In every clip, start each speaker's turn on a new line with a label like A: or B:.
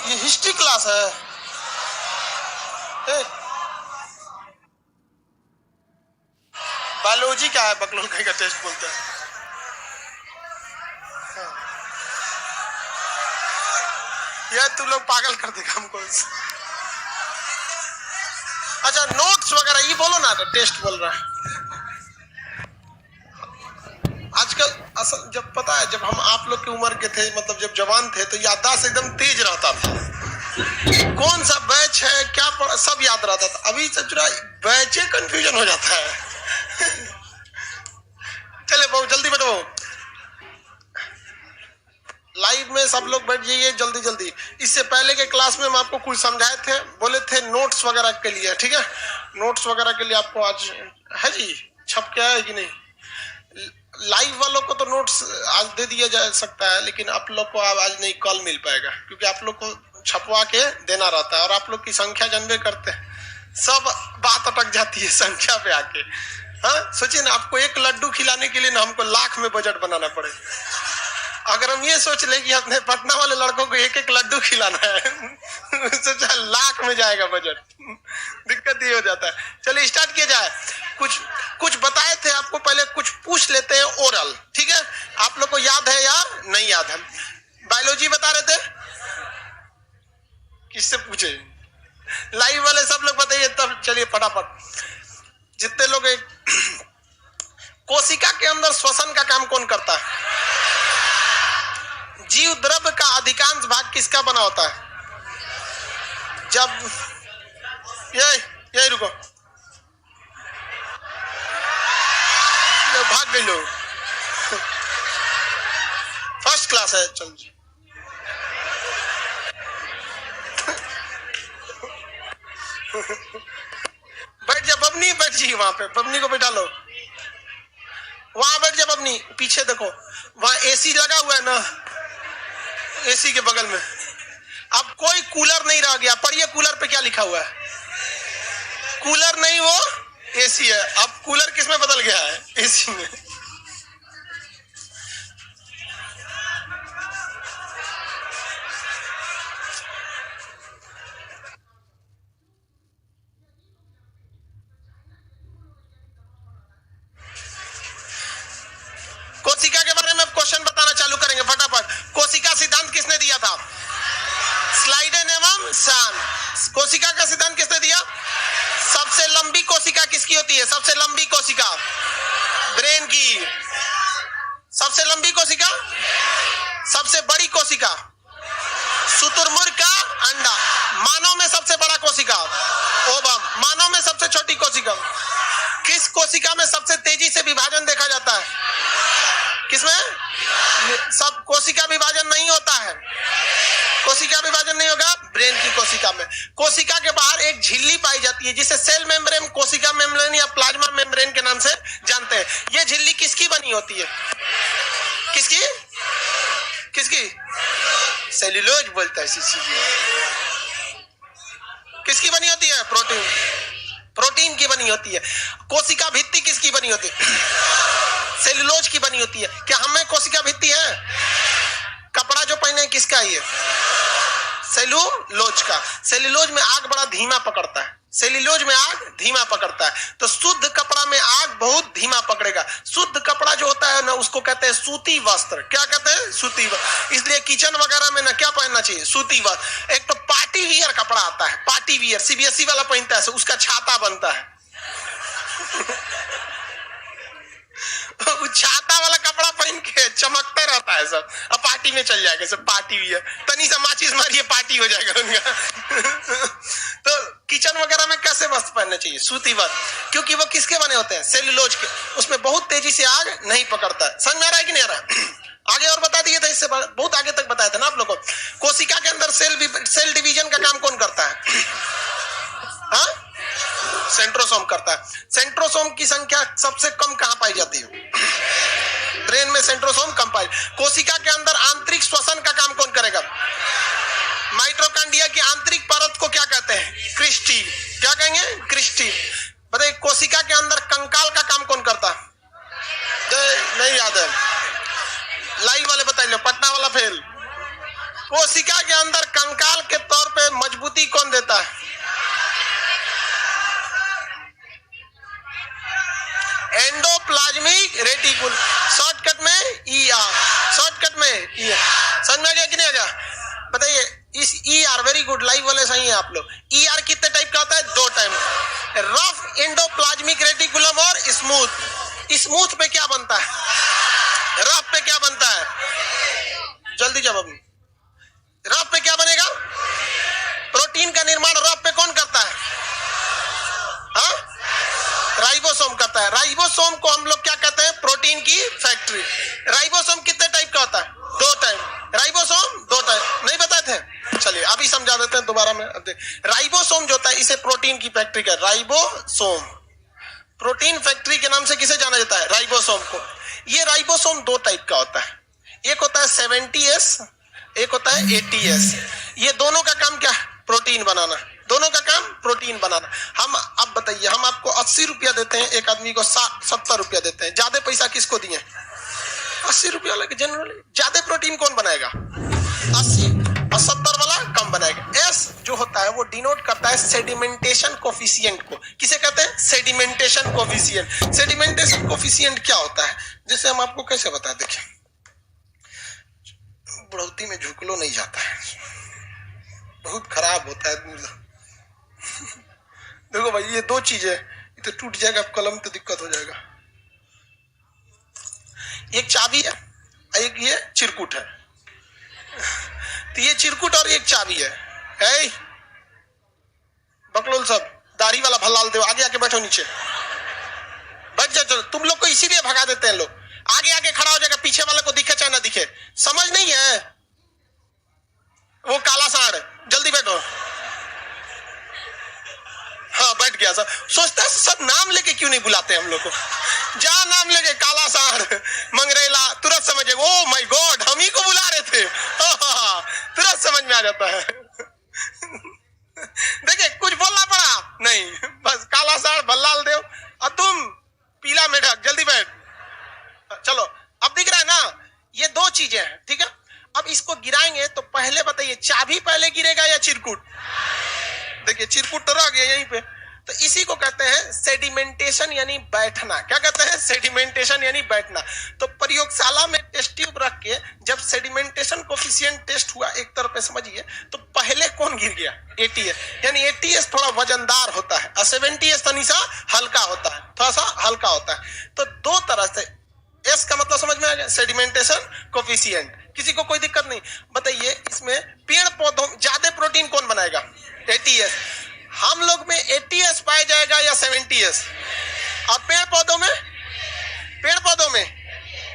A: ये history class है। Biology क्या है, बकलोल कहीं का टेस्ट बोलते हैं। ये तू लोग पागल कर देगा हमको। अच्छा नोट्स वगैरह ये बोलो ना, तो टेस्ट बोल रहा है आजकल। असल जब पता है, जब हम आप लोग की उम्र के थे, मतलब जब जवान थे, तो याददाश्त एकदम तेज रहता था। कौन सा बैच है क्या पढ़ा सब याद रहता था। अभी से बैचे कंफ्यूजन हो जाता है। चले बहुत जल्दी बताओ, लाइव में सब लोग बैठ जाइए जल्दी जल्दी। इससे पहले के क्लास में हम आपको कुछ समझाए थे, बोले थे नोट्स वगैरह के लिए, ठीक है। नोट्स वगैरह के लिए आपको आज है जी, छप के है कि नहीं। लाइव वालों को तो नोट्स आज दे दिया जा सकता है, लेकिन आप लोग को आज नहीं, कल मिल पाएगा, क्योंकि आप लोग को छपवा के देना रहता है। और आप लोग की संख्या जानबे करते हैं, सब बात अटक जाती है संख्या पे आके। हाँ सोचिए ना, आपको एक लड्डू खिलाने के लिए ना हमको लाख में बजट बनाना पड़े। अगर हम ये सोच ले कि अपने पटना वाले लड़कों को एक एक लड्डू खिलाना है सोचा लाख में जाएगा बजट। दिक्कत ये हो जाता है। चलिए स्टार्ट किया जाए। कुछ बताए थे आपको, पहले कुछ पूछ लेते हैं ओरल, ठीक है। आप लोग को याद है या नहीं याद है। बायोलॉजी बता रहे थे, किससे पूछे, लाइव वाले सब लोग बताइए तब। चलिए फटाफट जितने लोग। कोशिका के अंदर श्वसन का काम कौन करता है। जीव द्रव्य का अधिकांश भाग किसका बना होता है। जब ये रुको, भाग गई लोग। फर्स्ट क्लास है, चल जी। बैठ जा बबनी, बैठ जी वहां पे, बबनी को बैठा लो। वहां बैठ जा बबनी, पीछे देखो वहां एसी लगा हुआ है ना, एसी के बगल में। अब कोई कूलर नहीं रह गया। पढ़िए कूलर पे क्या लिखा हुआ है। कूलर नहीं, वो एसी है। अब कूलर किस में बदल गया है, एसी में। कोशिका के बारे में क्वेश्चन बताना चालू करेंगे फटाफट। कोशिका सिद्धांत किसने दिया था। स्लाइडेन एवं सान। कोशिका का सिद्धांत किसने दिया। सबसे लंबी कोशिका किसकी होती है। सबसे लंबी कोशिका ब्रेन की। सबसे लंबी कोशिका, सबसे बड़ी कोशिका शुतुरमुर्ग का अंडा। मानव में सबसे बड़ा कोशिका ओवम। मानव में सबसे छोटी कोशिका। किस कोशिका में सबसे तेजी से विभाजन देखा जाता है। किसमें। सब कोशिका विभाजन नहीं होता है। कोशिका विभाजन नहीं होगा ब्रेन की कोशिका में। कोशिका के बाहर एक झिल्ली पाई जाती है जिसे सेल मेम्ब्रेन, कोशिका मेम्ब्रेन या प्लाज्मा मेम्ब्रेन के नाम से जानते हैं। ये झिल्ली किसकी बनी होती है। किसकी किसकी। सेल्यूलोज बोलता है इसी। किसकी बनी होती है। प्रोटीन। प्रोटीन की बनी होती है। कोशिका भित्ति किसकी बनी होती है। सेल्यूलोज की बनी होती है। क्या हमें कोशिका भित्ति है। कपड़ा जो पहने किसका है, सेल्यूलोज का। सेल्यूलोज में आग बड़ा धीमा पकड़ता है। सेल्यूलोज में आग धीमा पकड़ता है, तो शुद्ध कपड़ा में आग बहुत धीमा पकड़ेगा। शुद्ध कपड़ा जो होता है ना, उसको कहते हैं सूती वस्त्र। क्या कहते हैं, सूती वस्त्र। इसलिए किचन वगैरह में ना क्या पहनना चाहिए, सूती वस्त्र। एक तो पार्टी वियर कपड़ा आता है, पार्टी वियर सीबीएसई वाला पहनता है, उसका छाता बनता है। छाता वाला कपड़ा पहन के चमकता रहता है सब। अब पार्टी में चल जाएगा सब, पार्टी भी है। तनी सा माचिस मारिए पार्टी हो जाएगा उनका। तो किचन वगैरह में कैसे वस्त्र पहनने चाहिए, सूती वस्त्र, क्योंकि वो किसके बने होते हैं, सेल्यूलोज के। उसमें बहुत तेजी से आग नहीं पकड़ता है। समझ में आ रहा है कि नहीं आ रहा। आगे और बता दिए थे, इससे बहुत आगे तक बताया था ना आप लोगों को। कोशिका के अंदर सेल डिवीजन का काम कौन करता है। हाँ, सेंट्रोसोम करता है। सेंट्रोसोम की संख्या सबसे कम कहां पाई जाती है, ब्रेन में सेंट्रोसोम कम पाई। कोशिका के अंदर आंतरिक श्वसन का काम कौन करेगा। माइटोकॉन्ड्रिया की आंतरिक परत को क्या कहते हैं, क्रिस्टी। क्या कहेंगे, क्रिस्टी। बताइए कोशिका के अंदर कंकाल का काम कौन करता है, नहीं याद है। लाइव वाले बताइए, पटना वाला फेल। कोशिका के अंदर कंकाल के तौर पे मजबूती कौन देता है? एंडोप्लाज्मिक रेटिकुलम, शॉर्टकट में ईआर, शॉर्टकट में ईआर। समझ में आ गया कि नहीं आ गया? बताइए, इस ईआर, वेरी गुड, लाइव वाले सही हैं आप लोग। ईआर कितने टाइप का होता है? 2 टाइप, रफ एंडोप्लाज्मिक रेटिकुलम और स्मूथ। स्मूथ पे क्या बनता है? रफ पे क्या बनता है? जल्दी जवाब। रफ पे क्या बनेगा? प्रोटीन का निर्माण रफ पे कौन करता है? हाँ, राइबोसोम करता है। राइबोसोम को हम लोग क्या कहते हैं? प्रोटीन की फैक्ट्री। राइबोसोम कितने टाइप का होता है? 2 टाइप। राइबोसोम 2 टाइप, नहीं बताए थे? चलिए अभी समझा देते हैं दोबारा में। राइबोसोम जो होता है इसे प्रोटीन की फैक्ट्री का, राइबोसोम प्रोटीन फैक्ट्री के नाम से किसे जाना जाता है? राइबोसोम को। ये राइबोसोम 2 टाइप का होता है, एक होता है 70S, एक होता है 80S। ये दोनों का काम क्या है? प्रोटीन बनाना। दोनों का काम प्रोटीन बनाना। हम अब बताइए, हम आपको 80 रुपया देते हैं, एक आदमी को 70 रुपया देते हैं, ज्यादा पैसा किसको दिए? 80 रुपया लगे। जनरली ज्यादा प्रोटीन कौन बनाएगा? 80, और 70 वाला कम बनाएगा। एस जो होता है वो डिनोट करता है सेडिमेंटेशन कोफिशिएंट को। किसे कहते हैं? Sedimentation coefficient. सेडिमेंटेशन कोफिशिएंट क्या होता है, जिसे हम आपको कैसे बता? देखिए, बढ़ोतरी में झुकलो नहीं जाता है, बहुत खराब होता है। देखो भाई, ये 2 चीजें, तो टूट जाएगा कलम तो दिक्कत हो जाएगा। एक चाबी है, एक ये चिरकुट है। तो ये चिरकुट और एक चाबी है। बकलोल सब दाढ़ी वाला भल्लाल दे, आगे आके बैठो, नीचे बैठ जाओ। चलो, तुम लोग को इसीलिए भगा देते हैं लोग, आगे आगे खड़ा हो जाएगा, पीछे वाले को दिखे चाहे ना दिखे। समझ नहीं है? वो काला सांड, जल्दी बैठो। हाँ, बैठ गया सब। सोचता है सब नाम लेके क्यों नहीं बुलाते हम लोग को? जा नाम लेके, काला सांड, मंगरेला, तुरंत समझ, ओ माय गॉड, हम ही को बुला रहे थे। तुरंत समझ में आ जाता है। देखिए, कुछ बोलना पड़ा नहीं, बस काला सांड, भल्लाल देव, और तुम पीला मेढक, जल्दी बैठ। चलो, अब दिख रहा है ना? ये 2 चीजें हैं, ठीक है। अब इसको गिराएंगे तो पहले बताइए, चाबी पहले गिरेगा या चिरकुट? देखिए, चिरकुट तो रह गया यहीं पे। तो इसी को कहते हैं सेडिमेंटेशन यानी बैठना। क्या कहते हैं? सेडिमेंटेशन यानी बैठना। तो प्रयोगशाला में टेस्ट ट्यूब रख के जब सेडिमेंटेशन कोफिशिएंट टेस्ट हुआ, एक तरफ पे समझिए, तो पहले कौन गिर गया? 80S। यानी 80S थोड़ा वजनदार होता है और 70S थोड़ा सा हल्का होता है, थोड़ा सा हल्का होता है। तो 2 तरह से एस का मतलब समझ में आ गया? Sedimentation coefficient. किसी को कोई दिक्कत नहीं? बताइए, इसमें पेड़ पौधों ज्यादा प्रोटीन कौन बनाएगा? 80S। हम लोग में 80S पाया जाएगा या 70S? और पेड़ पौधों में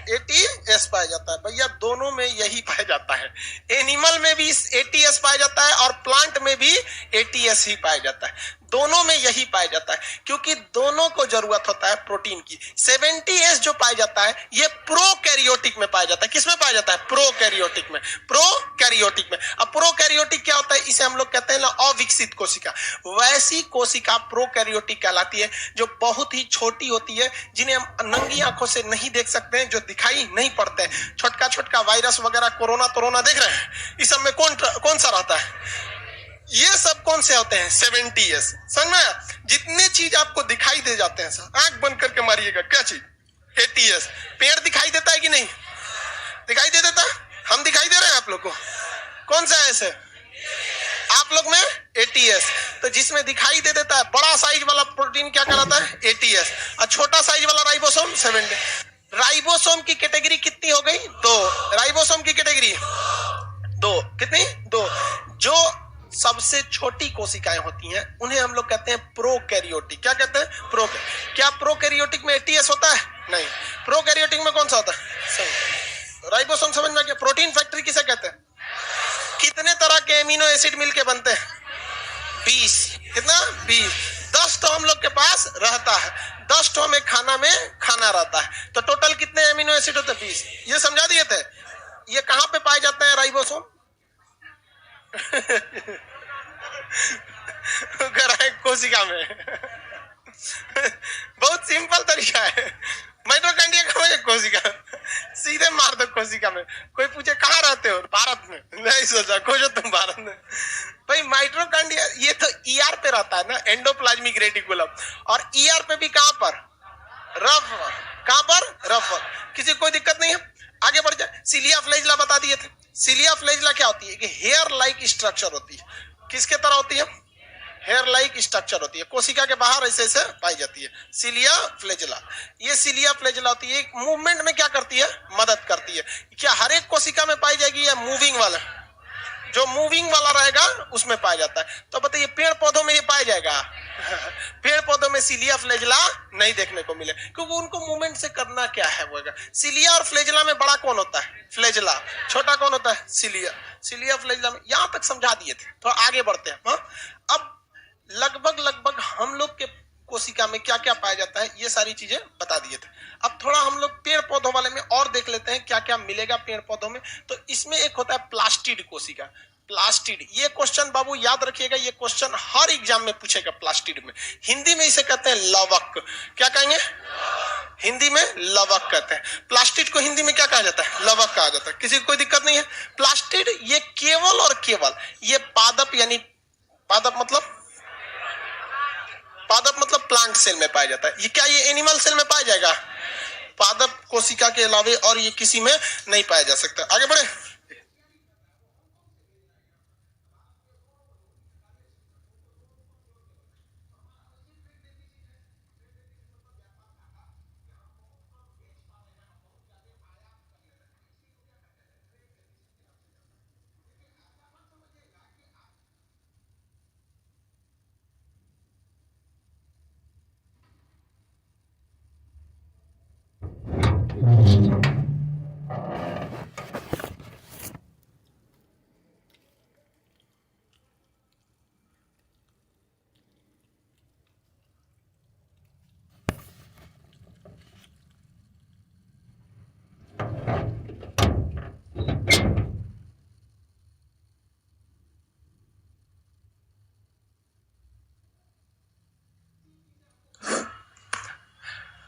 A: 80S पाया जाता है। भैया, दोनों में यही पाया जाता है। एनिमल में भी 80S पाया जाता है और प्लांट में भी 80S ही पाया जाता है। दोनों में यही पाया जाता है, क्योंकि दोनों को जरूरत होता है प्रोटीन की। 70S जो पाया जाता है ये प्रोकैरियोटिक में पाया जाता है। किसमें पाया जाता है? प्रोकैरियोटिक में। प्रोकैरियोटिक में। अब प्रोकैरियोटिक क्या होता है? इसे हम लोग कहते हैं ना अविकसित कोशिका। वैसी कोशिका प्रोकैरियोटिक कहलाती है, जो बहुत ही छोटी होती है, जिन्हें हम नंगी आंखों से नहीं देख सकते हैं, जो दिखाई नहीं पड़ते हैं। छोटका छोटका वायरस वगैरह, कोरोना देख रहे हैं, इस सब में कौन सा रहता है? ये सब कौन से होते हैं? 70S। समझ में? जितने चीज आपको दिखाई दे जाते हैं, सर आंख बंद करके मारिएगा, क्या चीज? 80S। पेड़ दिखाई देता है कि नहीं? दिखाई दे देता है? हम दिखाई दे रहे हैं आप लोग को? कौन सा है ऐसे? आप लोग में 80S। तो जिसमें दिखाई दे देता है बड़ा साइज वाला प्रोटीन क्या कहलाता है? 80S। और छोटा साइज वाला राइबोसोम 70। राइबोसोम की कैटेगरी कितनी हो गई? 2। राइबोसोम की कैटेगरी 2। कितनी? 2। जो सबसे छोटी कोशिकाएं होती हैं उन्हें हम लोग कहते हैं प्रोकैरियोटिक। क्या कहते हैं? क्या प्रोकैरियोटिक में 80S होता है? नहीं। प्रोकैरियोटिक में कौन सा होता है? सही। राइबोसोम समझ में आ गया? प्रोटीन फैक्ट्री किसे कहते हैं? कितने तरह के एमिनो एसिड मिलके बनते हैं? 20। कितना? 20। 10 तो हम लोग के पास रहता है, 10 तो हमें खाना रहता है। तो टोटल कितने एमिनो एसिड होते हैं? 20। ये समझा दिए थे। ये कहां पे पाए जाते हैं राइबोसोम? कोशिका में। बहुत सिंपल तरीका है। माइटोकॉन्ड्रिया का कोशिका। सीधे मार दो कोशिका में। कोई पूछे कहाँ रहते हो, भारत में, नहीं सोचा खोजो तुम भारत में। भाई माइटोकॉन्ड्रिया ये तो ईआर पे रहता है ना, एंडोप्लाज्मिक रेटिकुलम, और ईआर पे भी कहां पर, रफ, कहां पर, रफ। किसी कोई दिक्कत नहीं है, आगे बढ़ जाए। सिलिया फ्लैजिला बता दिए थे। सिलिया फ्लैजिला क्या होती है कि हेयर लाइक स्ट्रक्चर होती है। किसके तरह होती है, हेयर लाइक स्ट्रक्चर होती है, कोशिका के बाहर ऐसे ऐसे पाई जाती है, सिलिया फ्लैजिला। ये सिलिया फ्लैजिला होती है, मूवमेंट में क्या करती है, मदद करती है। क्या हर एक कोशिका में पाई जाएगी या मूविंग वाला, जो मूविंग वाला रहेगा उसमें पाया जाता है। तो बताइए पेड़ पौधों में ये पाया जाएगा? पेड़ पौधों में सिलिया फ्लैजिला नहीं देखने को मिले, क्योंकि उनको मूवमेंट से करना क्या है वो। सिलिया और फ्लैजिला में बड़ा कौन होता है, फ्लैजिला, छोटा कौन होता है, सिलिया। सिलिया फ्लैजिला में यहां तक समझा दिए थे, थोड़ा आगे बढ़ते हैं। अब लगभग हम लोग के कोशिका में क्या क्या पाया जाता है ये सारी चीजें बता दिए थे। अब थोड़ा हम लोग पेड़ पौधों वाले में और देख लेते हैं क्या क्या मिलेगा पेड़ पौधों में। तो इसमें एक होता है प्लास्टिड कोशिका। प्लास्टिड, ये क्वेश्चन बाबू याद रखिएगा, ये क्वेश्चन हर एग्जाम में पूछेगा। प्लास्टिड में हिंदी में इसे कहते हैं लवक। क्या कहेंगे, हिंदी में लवक कहते हैं। प्लास्टिड को हिंदी में क्या कहा जाता है, लवक कहा जाता है। किसी को कोई दिक्कत नहीं है। प्लास्टिड ये केवल और केवल ये पादप, यानी पादप मतलब प्लांट सेल में पाया जाता है। ये क्या ये एनिमल सेल में पाया जाएगा? पादप कोशिका के अलावे और ये किसी में नहीं पाया जा सकता। आगे बढ़े।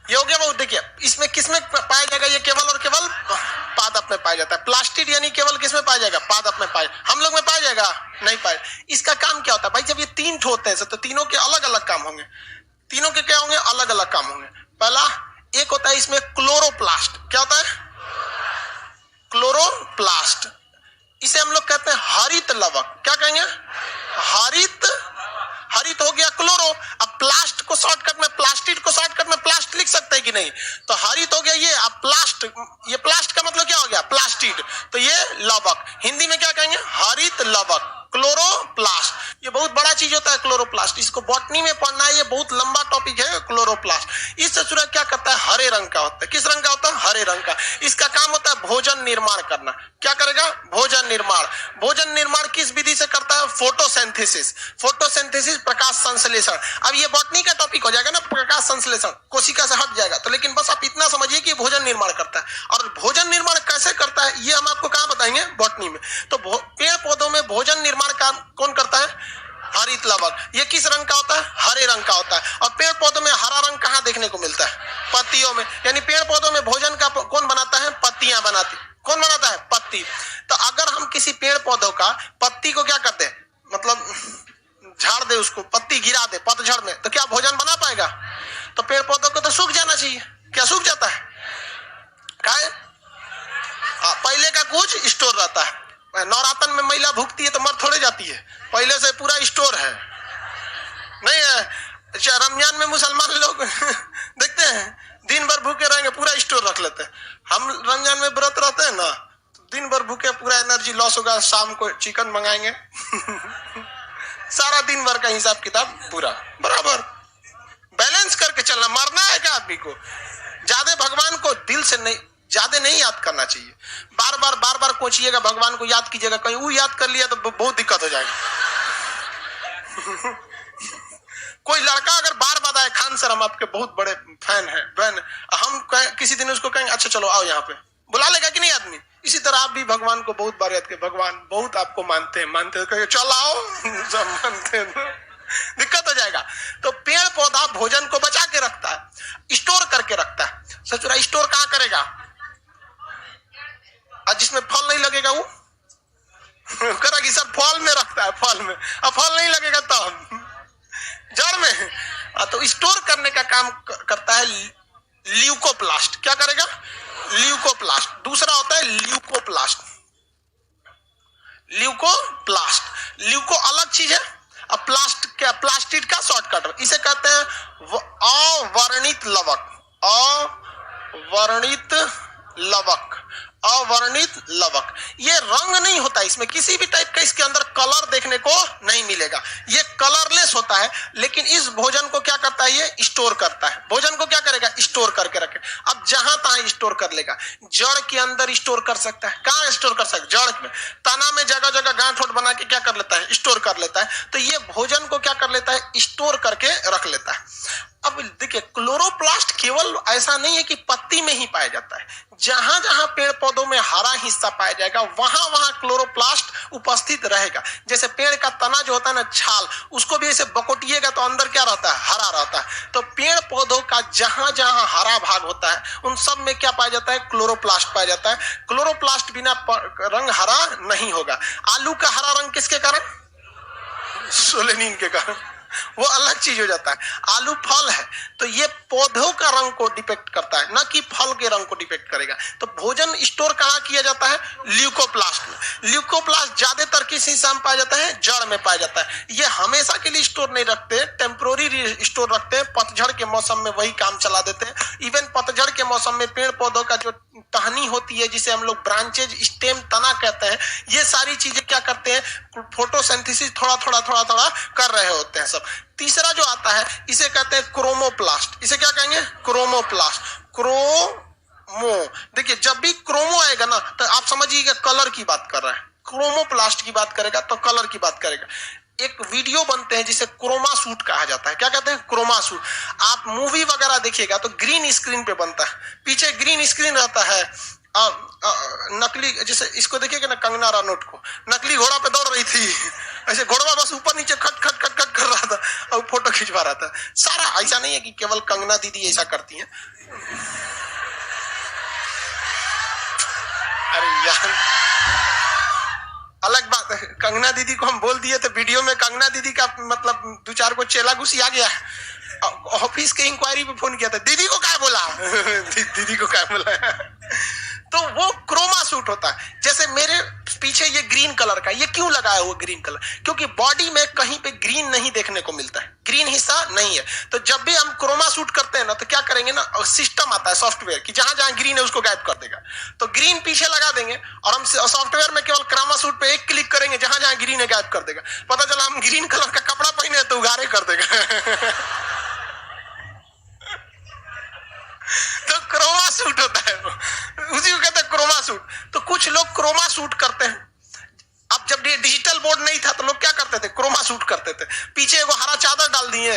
A: ये हो गया बहुत। देखिए इसमें किसमें पाया जाएगा, ये केवल और केवल पादप में पाया जाता है। प्लास्टिड यानी केवल किसमें पाया जाएगा, पादप में पाया। हम लोग में पाया जाएगा, नहीं पाया। इसका काम क्या होता है भाई, जब ये तीन ठो होते हैं तो तीनों के अलग अलग काम होंगे। तीनों के क्या होंगे, अलग अलग काम होंगे। पहला एक होता है इसमें क्लोरोप्लास्ट। क्या होता है, क्लोरोप्लास्ट। इसे हम लोग कहते हैं हरित लवक। क्या कहेंगे, हरित। हरित हो गया क्लोरो। अब प्लास्ट को शॉर्टकट में, प्लास्टिड को शॉर्टकट में प्लास्ट लिख सकते हैं कि नहीं? तो हरित हो गया ये। अब प्लास्ट, ये प्लास्ट का मतलब क्या हो गया, प्लास्टिड। तो ये लवक, हिंदी में क्या कहेंगे, हरित लवक, क्लोरोप्लास्ट। ये बहुत बड़ा चीज होता है क्लोरोप्लास्ट, इसको बॉटनी में पढ़ना है, ये बहुत लंबा टॉपिक है क्लोरोप्लास्ट। इस ससुरा क्या करता है, हरे रंग का होता है। किस रंग का होता है, हरे रंग का। इसका काम होता है भोजन निर्माण करना। क्या करेगा, भोजन निर्माण। भोजन निर्माण किस विधि से करता है, फोटोसिंथेसिस। फोटोसिंथेसिस, प्रकाश संश्लेषण। अब ये बॉटनी का टॉपिक हो जाएगा ना, प्रकाश संश्लेषण, कोशिका से हट जाएगा। तो लेकिन बस आप इतना समझिए कि भोजन निर्माण करता है। और भोजन निर्माण कैसे करता है ये हम आपको कहां बताएंगे, बॉटनी में। तो पेड़ पौधों में भोजन निर्माण काम कौन करता है, हरित लवक। ये किस रंग का होता है, हरे रंग का होता है। और पेड़ पौधों में हरा रंग कहां देखने को मिलता है, पत्तियों में। यानी पेड़ पौधों में भोजन का कौन बनाता है, पत्तियां बनाती। कौन बनाता है, पत्ती। तो अगर हम किसी पेड़ पौधों का पत्ती को क्या करते हैं, मतलब झाड़ दे, उसको पत्ती गिरा दे पतझड़ में, तो क्या भोजन बना पाएगा? तो पेड़ पौधों को तो सूख जाना चाहिए। क्या सूख जाता है, पहले का कुछ स्टोर रहता है। नवरातन में महिला भूखती है तो मर थोड़े जाती है, पहले से पूरा स्टोर है, नहीं है? रमजान में मुसलमान लोग देखते हैं दिन भर भूखे रहेंगे, पूरा स्टोर रख लेते हैं। हम रमजान में व्रत रहते हैं ना, तो दिन भर भूखे, पूरा एनर्जी लॉस होगा, शाम को चिकन मंगाएंगे सारा दिन भर का हिसाब किताब पूरा बराबर बैलेंस करके चलना। मरना है क्या आदमी को? ज्यादा भगवान को दिल से नहीं, ज्यादा नहीं याद करना चाहिए। बार बार कोचिएगा, भगवान को याद कीजिएगा, कहीं वो याद कर लिया तो बहुत दिक्कत हो जाएगी। कोई लड़का अगर बार बार आए, खान सर हम आपके बहुत बड़े फैन हैं, बहन, हम किसी दिन उसको कहेंगे अच्छा चलो आओ यहाँ पे, बुला लेगा कि नहीं आदमी? इसी तरह आप भी भगवान को बहुत बार याद करें, भगवान बहुत आपको मानते हैं, चल आओ सब मानते हैं, दिक्कत हो जाएगा। तो पेड़ पौधा भोजन को बचा के रखता है, स्टोर करके रखता है। सचुरा स्टोर कहाँ करेगा, और जिसमें फल नहीं लगेगा वो करा कि सर फल में रखता है, फल में, अब फल नहीं लगेगा तब जड़ में। तो स्टोर करने का काम करता है ल्यूकोप्लास्ट। क्या करेगा? ल्यूकोप्लास्ट। दूसरा होता है ल्यूकोप्लास्ट। ल्यूकोप्लास्ट, ल्यूको अलग चीज है, अब प्लास्ट क्या? प्लास्टिड का शॉर्टकट, इसे कहते हैं अवर्णित लवक। अवर्णित लवक, अवर्णित लवक। ये रंग नहीं होता इसमें किसी भी टाइप का, इसके अंदर कलर देखने को नहीं मिलेगा, ये कलरलेस होता है। लेकिन इस भोजन को क्या करता है? ये स्टोर करता है। भोजन को क्या करेगा? स्टोर करके रखे। अब जहां तहां स्टोर कर लेगा, जड़ के अंदर स्टोर कर सकता है। कहां स्टोर कर सकता है? जड़ में, तना में जगह जगह गांठ ओठ बना के क्या कर लेता है? स्टोर कर लेता है। तो ये भोजन को क्या कर लेता है? स्टोर करके रख लेता है। अब देखिए, क्लोरोप्लास्ट केवल ऐसा नहीं है कि पत्ती में ही पाया जाता है, जहां जहां पेड़ पौधों में हरा हिस्सा पाया जाएगा वहां वहां क्लोरोप्लास्ट उपस्थित रहेगा। जैसे पेड़ का तना जो होता है ना, छाल, उसको भी ऐसे बकोटिएगा तो अंदर क्या रहता है? हरा रहता है। तो पेड़ पौधों का जहां जहां हरा भाग होता है उन सब में क्या पाया जाता है? क्लोरोप्लास्ट पाया जाता है। क्लोरोप्लास्ट बिना रंग हरा नहीं होगा। आलू का हरा रंग किसके कारण? सोलेनिन के कारण, वो अलग चीज हो जाता है। आलू फल है तो ये पौधों का रंग को डिपेक्ट करता है, ना कि फल के रंग को डिपेक्ट करेगा। तो भोजन स्टोर कहाँ किया जाता है? ल्यूकोप्लास्ट में। ल्यूकोप्लास्ट ज्यादातर किस हिस्सा में पाया जाता है? जड़ में पाया जाता है। ये हमेशा के लिए स्टोर नहीं रखते, टेम्पोररी स्टोर रखते हैं। पतझड़ के मौसम में वही काम चला देते हैं। इवन पतझड़ के मौसम में पेड़ पौधों का जो टहनी होती है, जिसे हम लोग ब्रांचेज, स्टेम, तना कहते हैं, ये सारी चीजें क्या करते हैं? फोटोसिंथेसिस थोड़ा थोड़ा कर रहे होते हैं सब। तीसरा जो आता है इसे कहते हैं क्रोमोप्लास्ट। इसे क्या कहेंगे? क्रोमोप्लास्ट। क्रोमो, देखिए जब भी क्रोमो आएगा ना तो आप समझिएगा कलर की बात कर रहा है। क्रोमोप्लास्ट की बात करेगा तो कलर की बात करेगा। एक वीडियो बनते हैं जिसे क्रोमा सूट कहा जाता है। क्या कहते हैं? Croma suit. आप मूवी वगैरह देखिएगा तो ग्रीन स्क्रीन पे बनता है, पीछे ग्रीन स्क्रीन रहता है। नकली, जैसे इसको देखिएगा ना, कंगना रनौत को, नकली घोड़ा पे दौड़ रही थी, ऐसे घोड़ा बस ऊपर नीचे खट खट खट खट कर रहा था और फोटो खिंचवा रहा था सारा। ऐसा नहीं है कि केवल कंगना दीदी ऐसा करती हैं। अरे यार, अलग बात है, कंगना दीदी को हम बोल दिए तो वीडियो में कंगना दीदी का मतलब 2-4 को चेला घुसी आ गया। ऑफिस के इंक्वायरी पे फोन किया था, दीदी को क्या बोला दीदी को क्या बोला तो वो क्रोमा सूट होता है। जैसे मेरे पीछे ये ग्रीन कलर का, ये क्यों लगाया हुआ ग्रीन कलर? क्योंकि बॉडी में कहीं पे ग्रीन नहीं देखने को मिलता है, ग्रीन हिस्सा नहीं है। तो जब भी हम क्रोमा सूट करते हैं ना तो क्या करेंगे ना, सिस्टम आता है सॉफ्टवेयर की जहां जहां ग्रीन है उसको गायब कर देगा। तो ग्रीन पीछे लगा देंगे और हम सॉफ्टवेयर में केवल क्रोमा सूट पे एक क्लिक करेंगे, जहां जहां ग्रीन है गायब कर देगा। पता चला हम ग्रीन कलर का कपड़ा पहने तो उगारे कर देगा तो क्रोमा सूट होता है, उसी को कहते हैं क्रोमा सूट। तो कुछ लोग क्रोमा सूट करते हैं। अब जब ये डिजिटल बोर्ड नहीं था तो लोग क्या करते थे? क्रोमा सूट करते थे। पीछे एगो हरा चादर डाल दिए,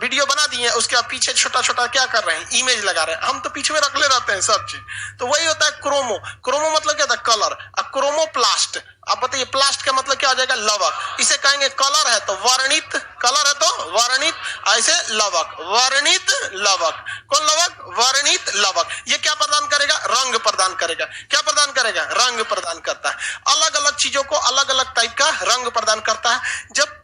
A: वीडियो बना दिए, उसके बाद पीछे छोटा छोटा क्या कर रहे हैं? इमेज लगा रहे हैं। हम तो पीछे में रखले रहते हैं सब चीज। तो वही होता है क्रोमो। क्रोमो मतलब क्या था? कलर। अब क्रोमोप्लास्ट, अब बताइए प्लास्ट का मतलब क्या हो जाएगा? लवक। इसे कहेंगे कलर है तो वर्णित, कलर है तो वर्णित, ऐसे लवक, वर्णित लवक। कौन लवक? वर्णित लवक। ये क्या प्रदान करेगा? रंग प्रदान करेगा। क्या प्रदान करेगा? रंग प्रदान करता है। अलग अलग चीजों को अलग अलग टाइप का रंग प्रदान करता है। जब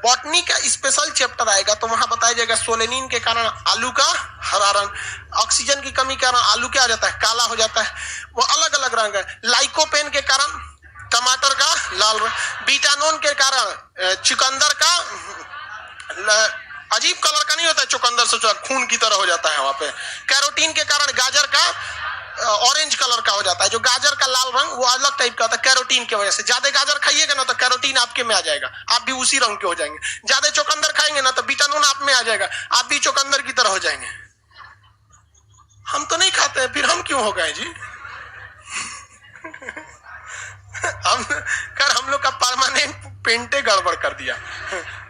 A: बॉटनी का स्पेशल चैप्टर आएगा तो वहां बताया जाएगा सोलेनिन के कारण आलू का हरा रंग, ऑक्सीजन की कमी के कारण आलू क्या हो जाता है? काला हो जाता है। वो अलग अलग रंग है। लाइकोपेन के कारण टमाटर का लाल रंग, बीटानोन के कारण चुकंदर का अजीब कलर का नहीं होता है, चुकंदर से खून की तरह हो जाता है वहां पे। कैरोटीन के कारण गाजर का ऑरेंज कलर का हो जाता है। जो गाजर का लाल रंग वो अलग टाइप का होता है कैरोटीन की वजह से। ज्यादा गाजर खाइएगा ना तो कैरोटीन आपके में आ जाएगा, आप भी उसी रंग के हो जाएंगे। ज्यादा चुकंदर खाएंगे ना तो बीटानोन आप में आ जाएगा, आप भी चुकंदर की तरह हो जाएंगे। हम तो नहीं खाते हैं, फिर हम क्यों हो गए जी हम लोग का परमानेंट पेंटे गड़बड़ कर दिया,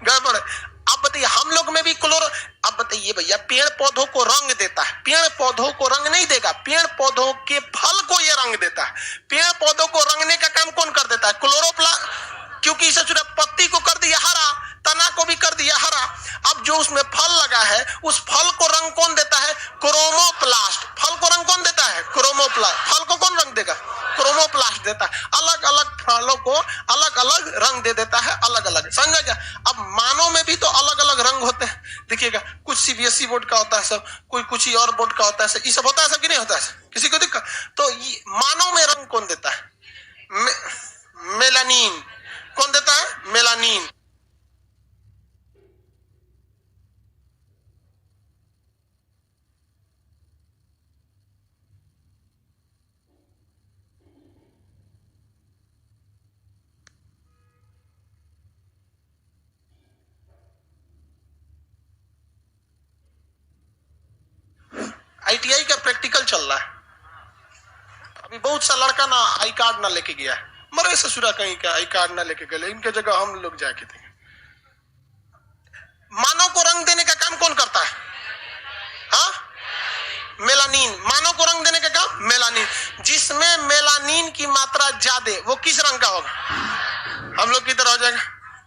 A: गड़बड़। अब बताइए हम लोग में भी क्लोरो, अब बताइए भैया, पेड़ पौधों को रंग देता है, पेड़ पौधों को रंग नहीं देगा, पेड़ पौधों के फल को ये रंग देता है। पेड़ पौधों को रंगने का काम कौन कर देता है? क्लोरोप्लास्ट। क्योंकि इसे सिर्फ पत्ती को कर दिया हरा, तना को भी कर दिया हरा। अब जो उसमें फल लगा है उस फल को रंग कौन देता है? क्रोमोप्लास्ट। फल को रंग कौन देता है? क्रोमो क्रोमोप्लास्ट, फल को कौन रंग देगा? क्रोमोप्लास्ट देता है, अलग अलग फलों को अलग अलग रंग दे देता है, अलग अलग, समझा क्या? अब मानव में भी तो अलग अलग रंग होते हैं, देखिएगा कुछ सीबीएसई बोर्ड का होता है सब, कोई कुछ ही और बोर्ड का होता है, ये सब होता है सब कि नहीं होता है? किसी को दिक्कत? तो मानव में रंग कौन देता है? मेलानिन। कौन देता है? मेलानिन। आईटीआई का प्रैक्टिकल चल रहा है, अभी बहुत सा लड़का ना आई कार्ड ना लेके गया है, मरे ससुरा कहीं का आई कार्ड ना लेके गए, इनके जगह हम लोग जाके थे। मानव को रंग देने का काम कौन करता है? हाँ, मेलानिन। मानव को रंग देने का काम मेलानिन। जिसमें मेलानिन की मात्रा ज्यादा, वो किस रंग का होगा? हम लोग की तरह हो जाएगा,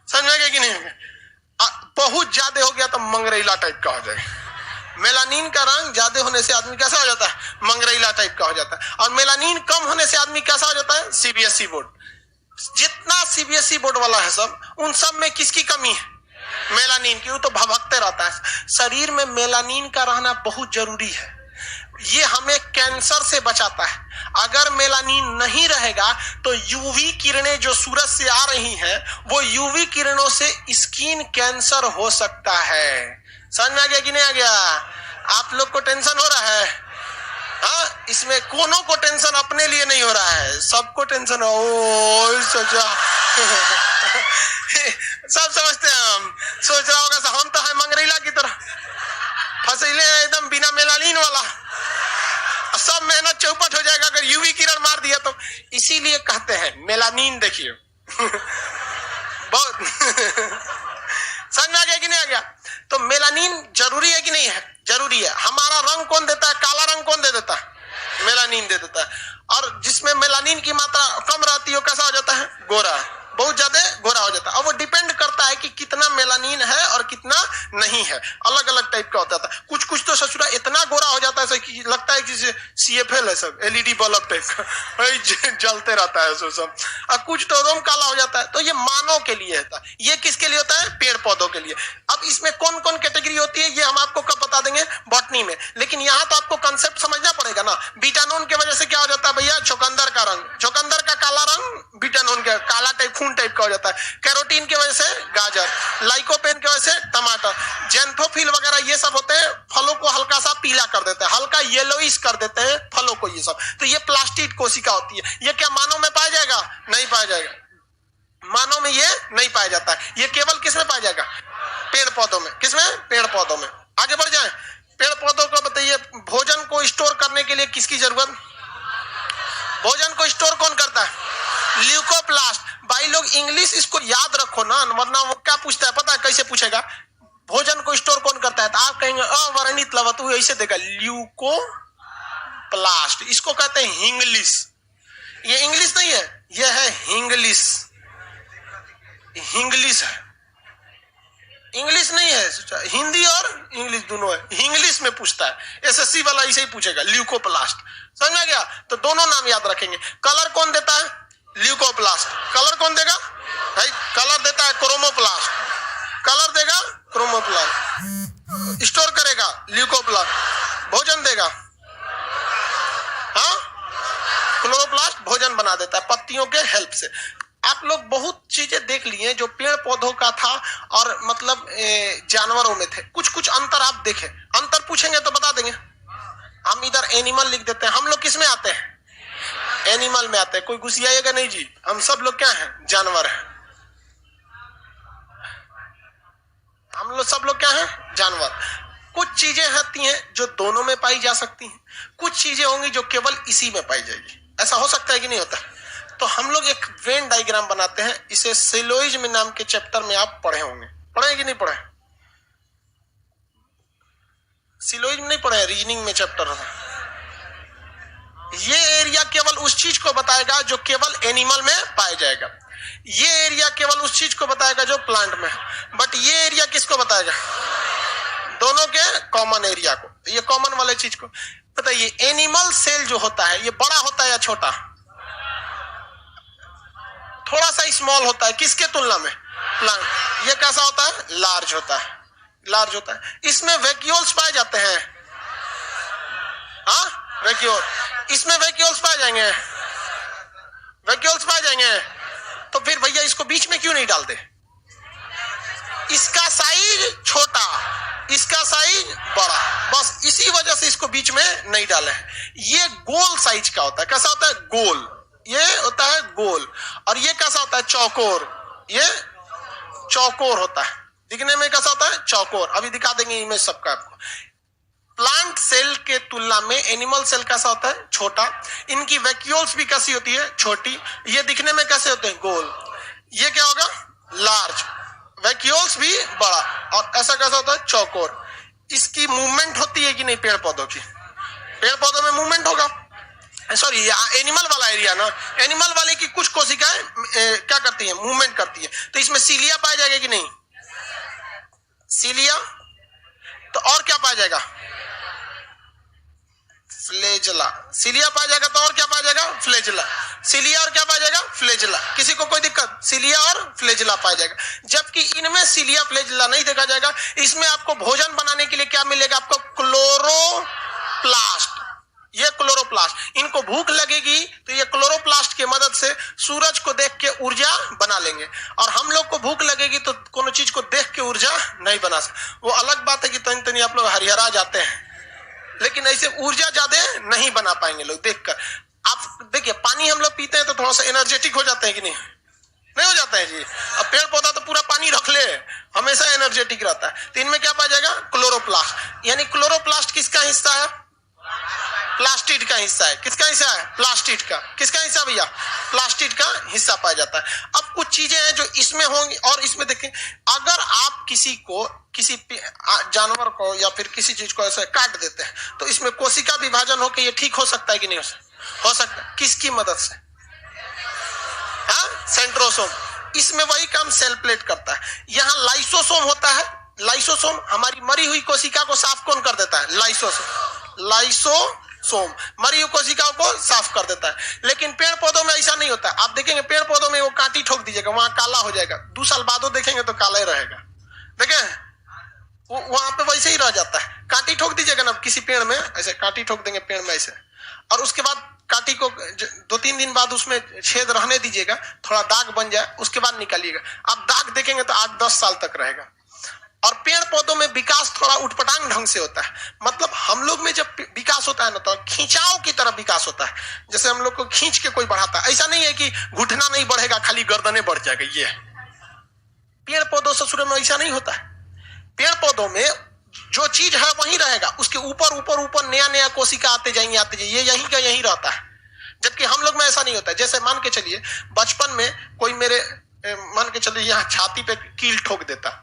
A: समझ में आएगा कि नहीं? बहुत ज्यादा हो गया तो मंगरेला टाइप का हो जाएगा। मेलानिन का रंग ज्यादा होने से आदमी कैसा हो जाता है? मंगरेला टाइप का हो जाता है। और मेलानिन कम होने से आदमी कैसा हो जाता है? CBSE board. जितना सीबीएसई बोर्ड वाला है सब, उन सब में किसकी कमी है? मेलानिन की। वो तो भभकते रहता है। शरीर में मेलानिन का रहना बहुत जरूरी है, ये हमें कैंसर से बचाता है। अगर मेलानिन नहीं रहेगा तो यूवी किरणें जो सूरज से आ रही हैं, वो यूवी किरणों से स्किन कैंसर हो सकता है। समझ में आ गया कि नहीं आ गया? आप लोग को टेंशन हो रहा है? हाँ, इसमें कोनो को टेंशन अपने लिए नहीं हो रहा है, सबको टेंशन हो। ओ सोचा सब समझते हैं हम, सोच रहा होगा हम तो है मंगरेला की तरह फसीले एकदम बिना मेलानिन वाला, सब मेहनत चौपट हो जाएगा अगर यूवी किरण मार दिया तो। इसीलिए कहते हैं मेलानिन देखिए बहुत समझ में आ गया कि नहीं आ गया? तो मेलानिन जरूरी है कि नहीं है? जरूरी है। हमारा रंग कौन देता है? काला रंग कौन दे देता है? मेलानिन दे देता है। और जिसमें मेलानिन की मात्रा कम रहती है वो कैसा हो जाता है? गोरा, बहुत ज्यादा गोरा हो जाता है। और वो डिपेंड करता है कि कितना मेलानिन है और कितना नहीं है, अलग अलग टाइप का होता है। कुछ कुछ तो ससुरा इतना गोरा हो जाता है कि लगता है कि सीएफएल है सब, एलईडी बल्ब टाइप का जलते रहता है सो सब। और कुछ तो एकदम काला हो जाता है। तो ये मानव के लिए होता है। ये किसके लिए होता है? पेड़ पौधों के लिए। अब इसमें कौन कौन कैटेगरी होती है ये हम आपको कब बता देंगे? बॉटनी में। लेकिन यहाँ तो आपको कंसेप्ट समझना पड़ेगा ना। बीटानोन की वजह से क्या हो जाता है भैया? चुकंदर का रंग, चुकंदर का काला रंग बीटानोन का काला टाइप खून टाइप का हो जाता है। कैरोटीन की वजह से गाजर, लाइकोपेन की वजह से टमाटर, जेंथोफिल वगैरह ये सब होते हैं, फलों को हल्का सा पीला कर देते हैं, हल्का येलोइश कर देते हैं फलों को ये सब। तो ये प्लास्टिड कोशिका होती है। ये क्या मानव में पाया जाएगा? नहीं पाया जाएगा। मानव में ये नहीं पाया जाता है। ये केवल किसमें पाया जाएगा? पेड़ पौधों में। किसमें? पेड़ पौधों में। आगे बढ़ जाए। पेड़ पौधों को बताइए, भोजन को स्टोर करने के लिए किसकी जरूरत? भोजन को स्टोर कौन करता है? ल्यूकोप्लास्ट। भाई लोग इंग्लिश इसको याद रखो ना, वरना वो क्या पूछता है पता है? कैसे पूछेगा? भोजन को स्टोर कौन करता है? तो आप कहेंगे अवर्णित लवतु, ऐसे देगा ल्यूकोप्लास्ट। इसको कहते हैं हिंग्लिश। ये इंग्लिश नहीं है, ये है हिंग्लिश। हिंग्लिश है, इंग्लिश नहीं है। हिंदी और इंग्लिश दोनों है। इंग्लिश में पूछता है, एसएससी वाला इसे ही पूछेगा, ल्यूकोप्लास्ट। समझ में गया? तो दोनों नाम याद रखेंगे। कलर कौन देता है? ल्यूकोप्लास्ट। कलर कौन देगा भाई? कलर देता है क्रोमोप्लास्ट। कलर देगा क्रोमोप्लास्ट। स्टोर करेगा ल्यूकोप्लास्ट। भोजन देगा, हाँ, क्लोरोप्लास्ट भोजन बना देता है पत्तियों के हेल्प से। आप लोग बहुत चीजें देख लिए जो पेड़ पौधों का था और मतलब जानवरों में थे। कुछ कुछ अंतर आप देखें। अंतर पूछेंगे तो बता देंगे। हम इधर एनिमल लिख देते हैं। हम लोग किस में आते हैं? एनिमल में आते हैं। कोई घुसियाएगा नहीं जी। हम सब लोग क्या हैं? जानवर हैं। हम लोग सब लोग क्या हैं? जानवर। कुछ चीजें होती हैं जो दोनों में पाई जा सकती हैं, कुछ चीजें होंगी जो केवल इसी में पाई जाएगी। ऐसा हो सकता है कि नहीं होता? तो हम लोग एक वेन डायग्राम बनाते हैं। इसे सिलोइज्म नाम के चैप्टर में आप पढ़े होंगे। पढ़े कि नहीं पढ़े? सिलोइज्म नहीं पढ़े? रीजनिंग में चैप्टर है। ये एरिया केवल उस चीज को बताएगा जो केवल एनिमल में पाया जाएगा। ये एरिया केवल उस चीज को बताएगा जो प्लांट में है। बट ये एरिया किसको बताएगा? दोनों के कॉमन एरिया को, ये कॉमन वाले चीज को। बताइए एनिमल सेल जो होता है ये बड़ा होता है या छोटा? थोड़ा सा स्मॉल होता है, किसके तुलना में? प्लांट। ये कैसा होता है? लार्ज होता है, लार्ज होता है। इसमें वैक्यूल्स पाए जाते हैं, हाँ वैक्यूल, इसमें वैक्यूल्स पाए जाएंगे, वैक्यूल्स पाए जाएंगे। तो फिर भैया इसको बीच में क्यों नहीं डाल दे? इसका साइज छोटा, इसका साइज बड़ा, बस इसी वजह से इसको बीच में नहीं डाले। ये गोल साइज का होता है, कैसा होता है? गोल, ये होता है गोल। और ये कैसा होता है? चौकोर, ये चौकोर होता है, दिखने में कैसा होता है? चौकोर। अभी दिखा देंगे इमेज सबका आपको। प्लांट सेल के तुलना में एनिमल सेल कैसा होता है? छोटा। इनकी वैक्यूल्स भी कैसी होती है? छोटी। ये दिखने में कैसे होते हैं? गोल। ये क्या होगा? लार्ज। वैक्यूल्स भी बड़ा। और ऐसा कैसा होता है? चौकोर। इसकी मूवमेंट होती है कि नहीं? पेड़ पौधों की, पेड़ पौधों में मूवमेंट होगा। सॉरी एनिमल वाला एरिया ना, एनिमल वाले की कुछ कोशिकाएं क्या करती है? मूवमेंट करती है। तो इसमें सीलिया पाया जाएगा कि नहीं? सीलिया। तो और क्या पाया जाएगा? फ्लेजला। सीलिया पाया जाएगा तो और क्या पाया जाएगा? फ्लेजला। सीलिया और क्या पाया जाएगा? फ्लेजला। किसी को कोई दिक्कत? सीलिया और फ्लेजला पाया जाएगा। जबकि इनमें सीलिया फ्लेजला नहीं देखा जाएगा। इसमें आपको भोजन बनाने के लिए क्या मिलेगा? आपको क्लोरोप्लास्ट। ये क्लोरोप्लास्ट, इनको भूख लगेगी तो ये क्लोरोप्लास्ट की मदद से सूरज को देख के ऊर्जा बना लेंगे। और हम लोग को भूख लगेगी तो कोनो चीज को देख के ऊर्जा नहीं बना सकते। वो अलग बात है कि तनी तनी आप लोग हरिहरा जाते हैं, लेकिन ऐसे ऊर्जा ज्यादा नहीं बना पाएंगे लोग देखकर। आप देखिए पानी हम लोग पीते हैं तो थोड़ा सा एनर्जेटिक हो जाते हैं कि नहीं? नहीं हो जाता है जी। अब पेड़ पौधा तो पूरा पानी रख ले, हमेशा एनर्जेटिक रहता है। तो इनमें क्या पाया जाएगा? क्लोरोप्लास्ट। यानी क्लोरोप्लास्ट किसका हिस्सा है? प्लास्टिड का हिस्सा है। किसका हिस्सा है? प्लास्टिड का। किसका हिस्सा भैया? प्लास्टिड का हिस्सा पाया जाता है। अब कुछ चीजें हैं जो इसमें होंगी और इसमें देखें। अगर आप किसी को, किसी जानवर को या फिर किसी चीज को ऐसे काट देते हैं तो इसमें कोशिका विभाजन होकर ये ठीक हो सकता है कि नहीं हो सकता? किसकी मदद से? हाँ, सेंट्रोसोम। इसमें वही काम सेल प्लेट करता है। यहाँ लाइसोसोम होता है। लाइसोसोम हमारी मरी हुई कोशिका को साफ कौन कर देता है? लाइसोसोम। लाइसोसोम मरी हुई कोशिकाओं को साफ कर देता है। लेकिन पेड़ पौधों में ऐसा नहीं होता। आप देखेंगे पेड़ पौधों में वो कांटी ठोक दीजिएगा, वहां काला हो जाएगा। 2 साल बाद देखेंगे तो काला ही रहेगा। देखें वो वहां पे वैसे ही रह जाता है। कांटी ठोक दीजिएगा ना किसी पेड़ में, ऐसे कांटी ठोक देंगे पेड़ में ऐसे, और उसके बाद कांटी को 2-3 दिन बाद उसमें छेद रहने दीजिएगा, थोड़ा दाग बन जाए, उसके बाद निकालिएगा। आप दाग देखेंगे तो 8-10 साल तक रहेगा। और पेड़ पौधों में विकास थोड़ा उठपटांग ढंग से होता है। मतलब हम लोग में जब विकास होता है ना तो खिंचाव की तरफ विकास होता है। जैसे हम लोग को खींच के कोई बढ़ाता है, ऐसा नहीं है कि घुटना नहीं बढ़ेगा खाली गर्दनें बढ़ जाएगा। ये पेड़ पौधों से शुरू में ऐसा नहीं होता है। पेड़ पौधों में जो चीज है वही रहेगा, उसके ऊपर ऊपर ऊपर नया नया कोशिका आते जाएंगे आते जाएंगे, ये यहीं का यहीं रहता है। जबकि हम लोग में ऐसा नहीं होता है। जैसे मान के चलिए बचपन में कोई मेरे मान के चलिए यहाँ छाती पे कील ठोक देता,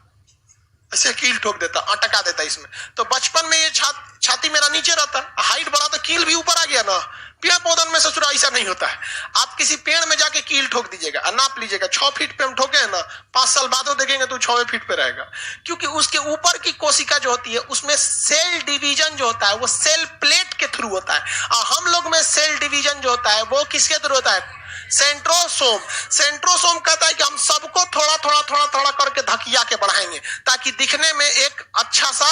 A: ऐसे कील ठोक देता, अटका देता इसमें, तो बचपन में ये छाती मेरा नीचे रहता, हाइट बढ़ा तो कील भी ऊपर आ गया ना। पेड़ पौधों में ससुरा ऐसा नहीं होता है। आप किसी पेड़ में जाके कील ठोक दीजिएगा और नाप लीजिएगा, 6 फीट पे हम ठोके हैं ना, 5 साल बाद देखेंगे तो 6 फीट पे रहेगा। क्योंकि उसके ऊपर की कोशिका जो होती है उसमें सेल डिवीजन जो होता है वो सेल प्लेट के थ्रू होता है। और हम लोग में सेल डिवीजन जो होता है वो किसके थ्रू होता है? सेंट्रोसोम। सेंट्रोसोम कहता है कि हम सबको थोड़ा थोड़ा थोड़ा थोड़ा करके धकिया के बढ़ाएंगे ताकि दिखने में एक अच्छा सा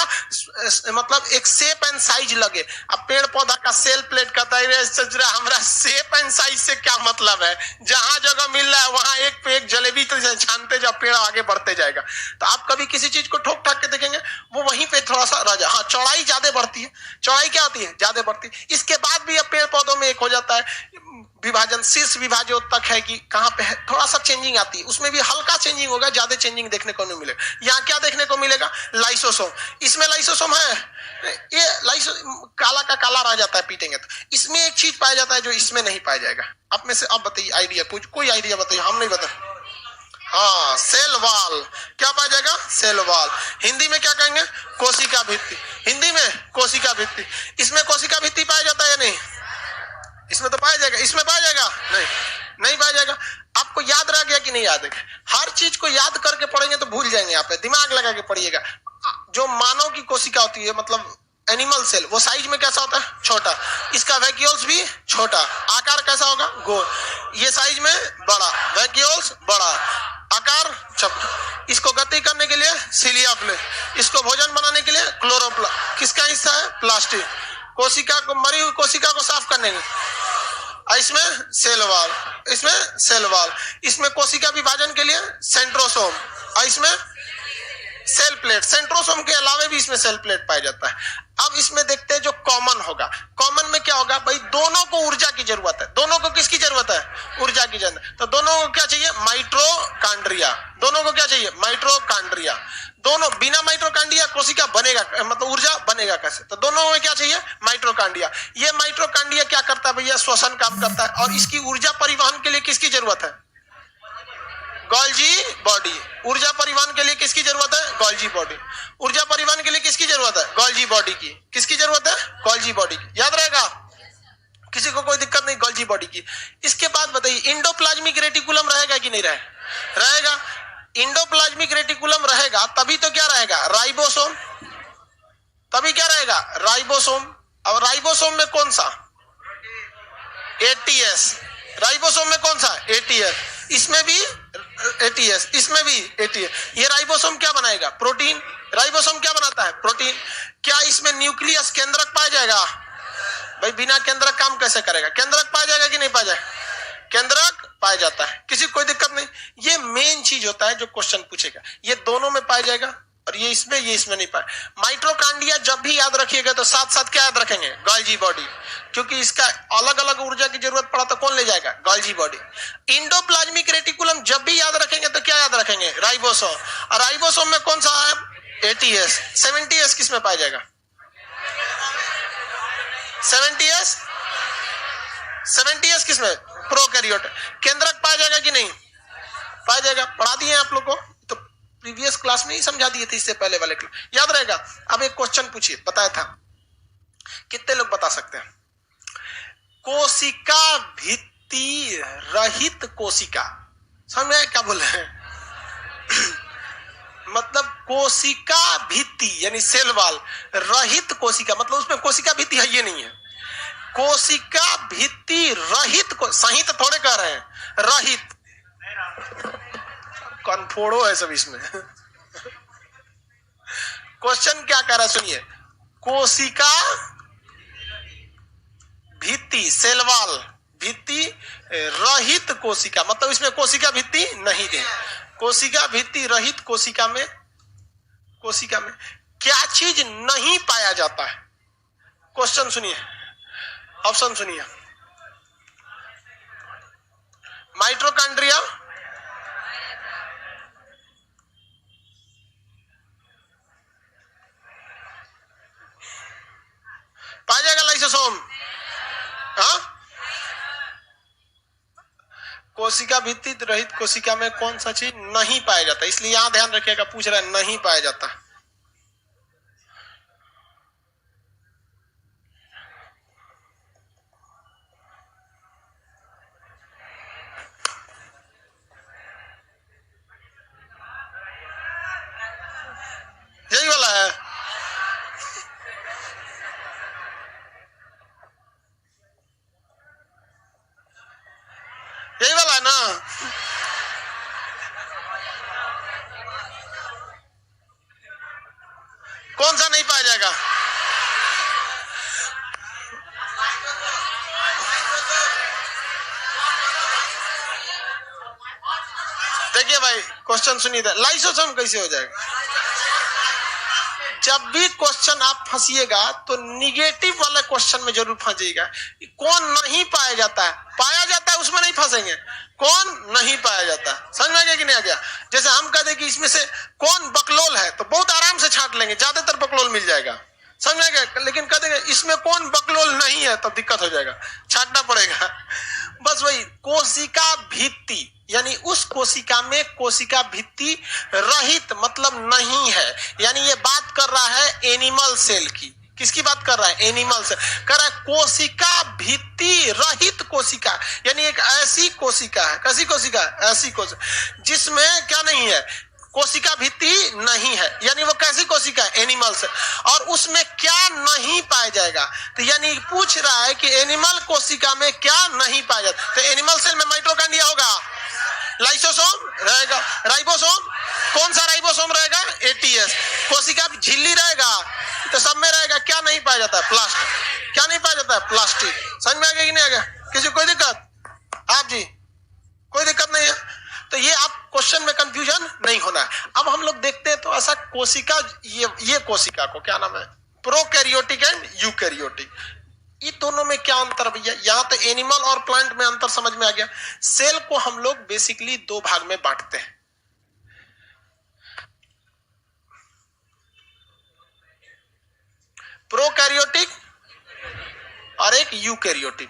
A: मतलब एक शेप एंड साइज लगे। अब पेड़ पौधा का सेल प्लेट कहता है हमरा शेप एंड साइज से क्या मतलब है? जहां जगह मिल रहा है वहां एक पे एक जलेबी तो छानते जाओ, पेड़ आगे बढ़ते जाएगा। तो आप कभी किसी चीज को ठोक ठाक के देखेंगे वो वहीं पे थोड़ा सा रह जाए। हाँ, चौड़ाई ज्यादा बढ़ती है। चौड़ाई क्या होती है? ज्यादा बढ़ती है। इसके बाद भी अब पेड़ पौधों में एक हो जाता है विभाजन, शीर्ष विभाजन तक है कि कहां पे है, थोड़ा सा चेंजिंग आती है। उसमें भी हल्का चेंजिंग होगा, ज्यादा चेंजिंग देखने को नहीं मिलेगा। यहाँ क्या देखने को मिलेगा? लाइसोसोम। इसमें लाइसोसोम है, ये काला का काला रह जाता है पीटेंगे तो। इसमें एक चीज पाया जाता है जो इसमें नहीं पाया जाएगा। आप में से अब बताइए आइडिया, कोई आइडिया बताइए, हम नहीं बता। हाँ, सेल वाल। क्या पाया जाएगा? Cell wall. हिंदी में क्या कहेंगे? कोशिका भित्ति। हिंदी में कोशिका भित्ति। इसमें कोशिका भित्ति पाया जाता है या नहीं? इसमें तो पाया जाएगा। इसमें पाया जाएगा? नहीं पाया जाएगा। आपको याद रह गया कि नहीं याद है? हर चीज को याद करके पढ़ेंगे तो भूल जाएंगे। आप दिमाग लगा के पढ़िएगा। जो मानव की कोशिका होती है, मतलब एनिमल सेल, वो साइज में कैसा होता है? छोटा। इसका वैक्यूल्स भी छोटा। आकार कैसा होगा? गोल। ये साइज में बड़ा, वैक्यूल्स बड़ा, आकार छोटा। इसको गति करने के लिए सिलिया फ्लूइड, इसको भोजन बनाने के लिए क्लोरोप्लास्ट। किसका हिस्सा है? प्लास्टिक। कोशिका को, मरी हुई कोशिका को साफ करने में, इसमें सेल वॉल, इसमें सेल वॉल, इसमें कोशिका विभाजन के लिए सेंट्रोसोम, और इसमें सेल प्लेट। सेंट्रोसोम के अलावा भी इसमें सेल प्लेट पाया जाता है। अब इसमें देखते हैं जो कॉमन होगा। कॉमन में क्या होगा भाई? दोनों को ऊर्जा की जरूरत है। दोनों को किसकी जरूरत है? ऊर्जा की जरूरत। तो दोनों को क्या चाहिए? माइटोकॉन्ड्रिया। दोनों को क्या चाहिए? माइटोकॉन्ड्रिया। दोनों, बिना माइटोकॉन्ड्रिया कोशिका बनेगा, मतलब ऊर्जा बनेगा कैसे? तो दोनों में क्या चाहिए? माइटोकॉन्ड्रिया। ये माइटोकॉन्ड्रिया क्या करता है भैया? श्वसन काम करता है। और इसकी ऊर्जा परिवहन के लिए किसकी जरूरत है? Golgi body. ऊर्जा परिवहन के लिए किसकी जरूरत है? Golgi body. ऊर्जा परिवहन के लिए किसकी जरूरत है? गोल्जी बॉडी की। किसकी जरूरत है? गोल्जी बॉडी की। याद रहेगा, किसी को कोई दिक्कत नहीं, गोल्जी बॉडी की। इसके बाद बताइए, इंडोप्लाज्मिक रेटिकुलम रहेगा कि नहीं रहेगा? इंडोप्लाज्मिक रेटिकुलम रहेगा तभी तो क्या रहेगा? राइबोसोम। तभी क्या रहेगा? राइबोसोम। अब राइबोसोम में कौन सा? एटीएस। राइबोसोम में कौन सा? एटीएस। इसमें भी एटीएस, इसमें भी एटीएस। ये राइबोसोम क्या बनाएगा? प्रोटीन। राइबोसोम क्या बनाता है? प्रोटीन। क्या इसमें न्यूक्लियस, केंद्रक पाया जाएगा? भाई बिना केंद्रक काम कैसे करेगा? केंद्रक पाया जाएगा कि नहीं पाया जाएगा? केंद्रक पाया जाता है, किसी कोई दिक्कत नहीं। ये मेन चीज होता है जो क्वेश्चन पूछेगा। ये दोनों में पाया जाएगा, और ये इसमें नहीं पाए। माइटोकॉन्ड्रिया जब भी याद रखिएगा तो साथ साथ क्या याद रखेंगे? गोल्जी बॉडी, क्योंकि इसका अलग अलग ऊर्जा की जरूरत पड़ा तो कौन ले जाएगा? Golgi body. इंडोप्लाज्मिक रेटिकुलम जब भी याद रखेंगे तो क्या याद रखेंगे? राइबोसोम। और राइबोसोम में कौन सा है? एटीएस। 70S किस में पाया जाएगा? 70S किस में? प्रोकैरियोट। केंद्रक पाया जाएगा कि नहीं? पाया जाएगा। पढ़ा दिए आप लोग को, तो प्रीवियस क्लास में ही समझा दिए थे, इससे पहले वाले क्लास याद रहेगा। अब एक क्वेश्चन पूछिए, बताया था, कितने लोग बता सकते हैं? कोशिका भित्ति रहित कोशिका, समझ में क्या बोल रहे हैं? मतलब कोशिका भित्ति यानी सेल वॉल रहित कोशिका, मतलब उसमें कोशिका भित्ति है ये नहीं है। कोशिका भित्ति रहित को, सही तो थोड़े कह रहे हैं, रहित। कन्फोड़ो है सब इसमें। क्वेश्चन क्या कह रहा है सुनिए, कोशिका भित्ति, सेल वॉल भित्ति रहित कोशिका, मतलब इसमें कोशिका भित्ति नहीं है। कोशिका भित्ति रहित कोशिका में क्या चीज नहीं पाया जाता है? क्वेश्चन सुनिए, ऑप्शन सुनिए। माइटोकॉन्ड्रिया, पाया जाएगा लाइसोसोम। हाँ, कोशिका भित्ति रहित कोशिका में कौन सा चीज नहीं पाया जाता? इसलिए यहां ध्यान रखिएगा, पूछ रहा है नहीं पाया जाता। यही वाला है। यही वाला है ना? कौन सा नहीं पाया जाएगा? देखिए भाई, क्वेश्चन सुनिए, लाइसोसोम कैसे हो जाएगा? जब भी क्वेश्चन आप फंसिएगा तो निगेटिव वाले क्वेश्चन में जरूर फंसिएगा। कौन नहीं पाया जाता है? पाया जाता है, उसमें नहीं फंसेंगे। कौन नहीं पाया जाता, समझ में आ गया कि नहीं आ गया? जैसे हम कह दें कि इसमें से कौन बकलोल है, तो बहुत आराम से छांट लेंगे, ज्यादातर बकलोल मिल जाएगा, समझ में आ गया। लेकिन कह देंगे इसमें कौन बकलोल नहीं है, तो दिक्कत हो जाएगा, छांटना पड़ेगा। बस वही कोशिका भित्ति, यानी उस कोशिका में कोशिका भित्ति रहित मतलब नहीं है। यानी ये बात कर रहा है एनिमल सेल की। किसकी बात कर रहा है? Animal cell. कर रहा है कोशिका भित्ति रहित कोशिका, यानी एक ऐसी कोशिका है। कैसी कोशिका? ऐसी कोशिका जिसमें क्या नहीं है? कोशिका भित्ति नहीं है, यानी वो कैसी कोशिका है? एनिमल से। और उसमें क्या नहीं पाया जाएगा? तो यानी पूछ रहा है कि एनिमल कोशिका में क्या नहीं पाया जाता। तो एनिमल सेल में माइटोकॉन्ड्रिया होगा, लाइसोसोम रहेगा, राइबोसोम, कौन सा राइबोसोम रहेगा? एटीएस। कोशिका झिल्ली रहेगा, तो सब में रहेगा। क्या नहीं पाया जाता है? प्लास्टिक। क्या नहीं पाया जाता है? प्लास्टिक। समझ में आ गया कि नहीं आ गया? किसी कोई दिक्कत? आप जी कोई दिक्कत नहीं है? तो ये आप क्वेश्चन में कंफ्यूजन नहीं होना है। अब हम लोग देखते हैं तो ऐसा कोशिका, ये कोशिका को क्या नाम है? Prokaryotic and eukaryotic. ये दोनों में क्या अंतर भैया? यहां तो एनिमल और प्लांट में अंतर समझ में आ गया। सेल को हम लोग बेसिकली दो भाग में बांटते हैं। प्रोकैरियोटिक और एक यूकैरियोटिक।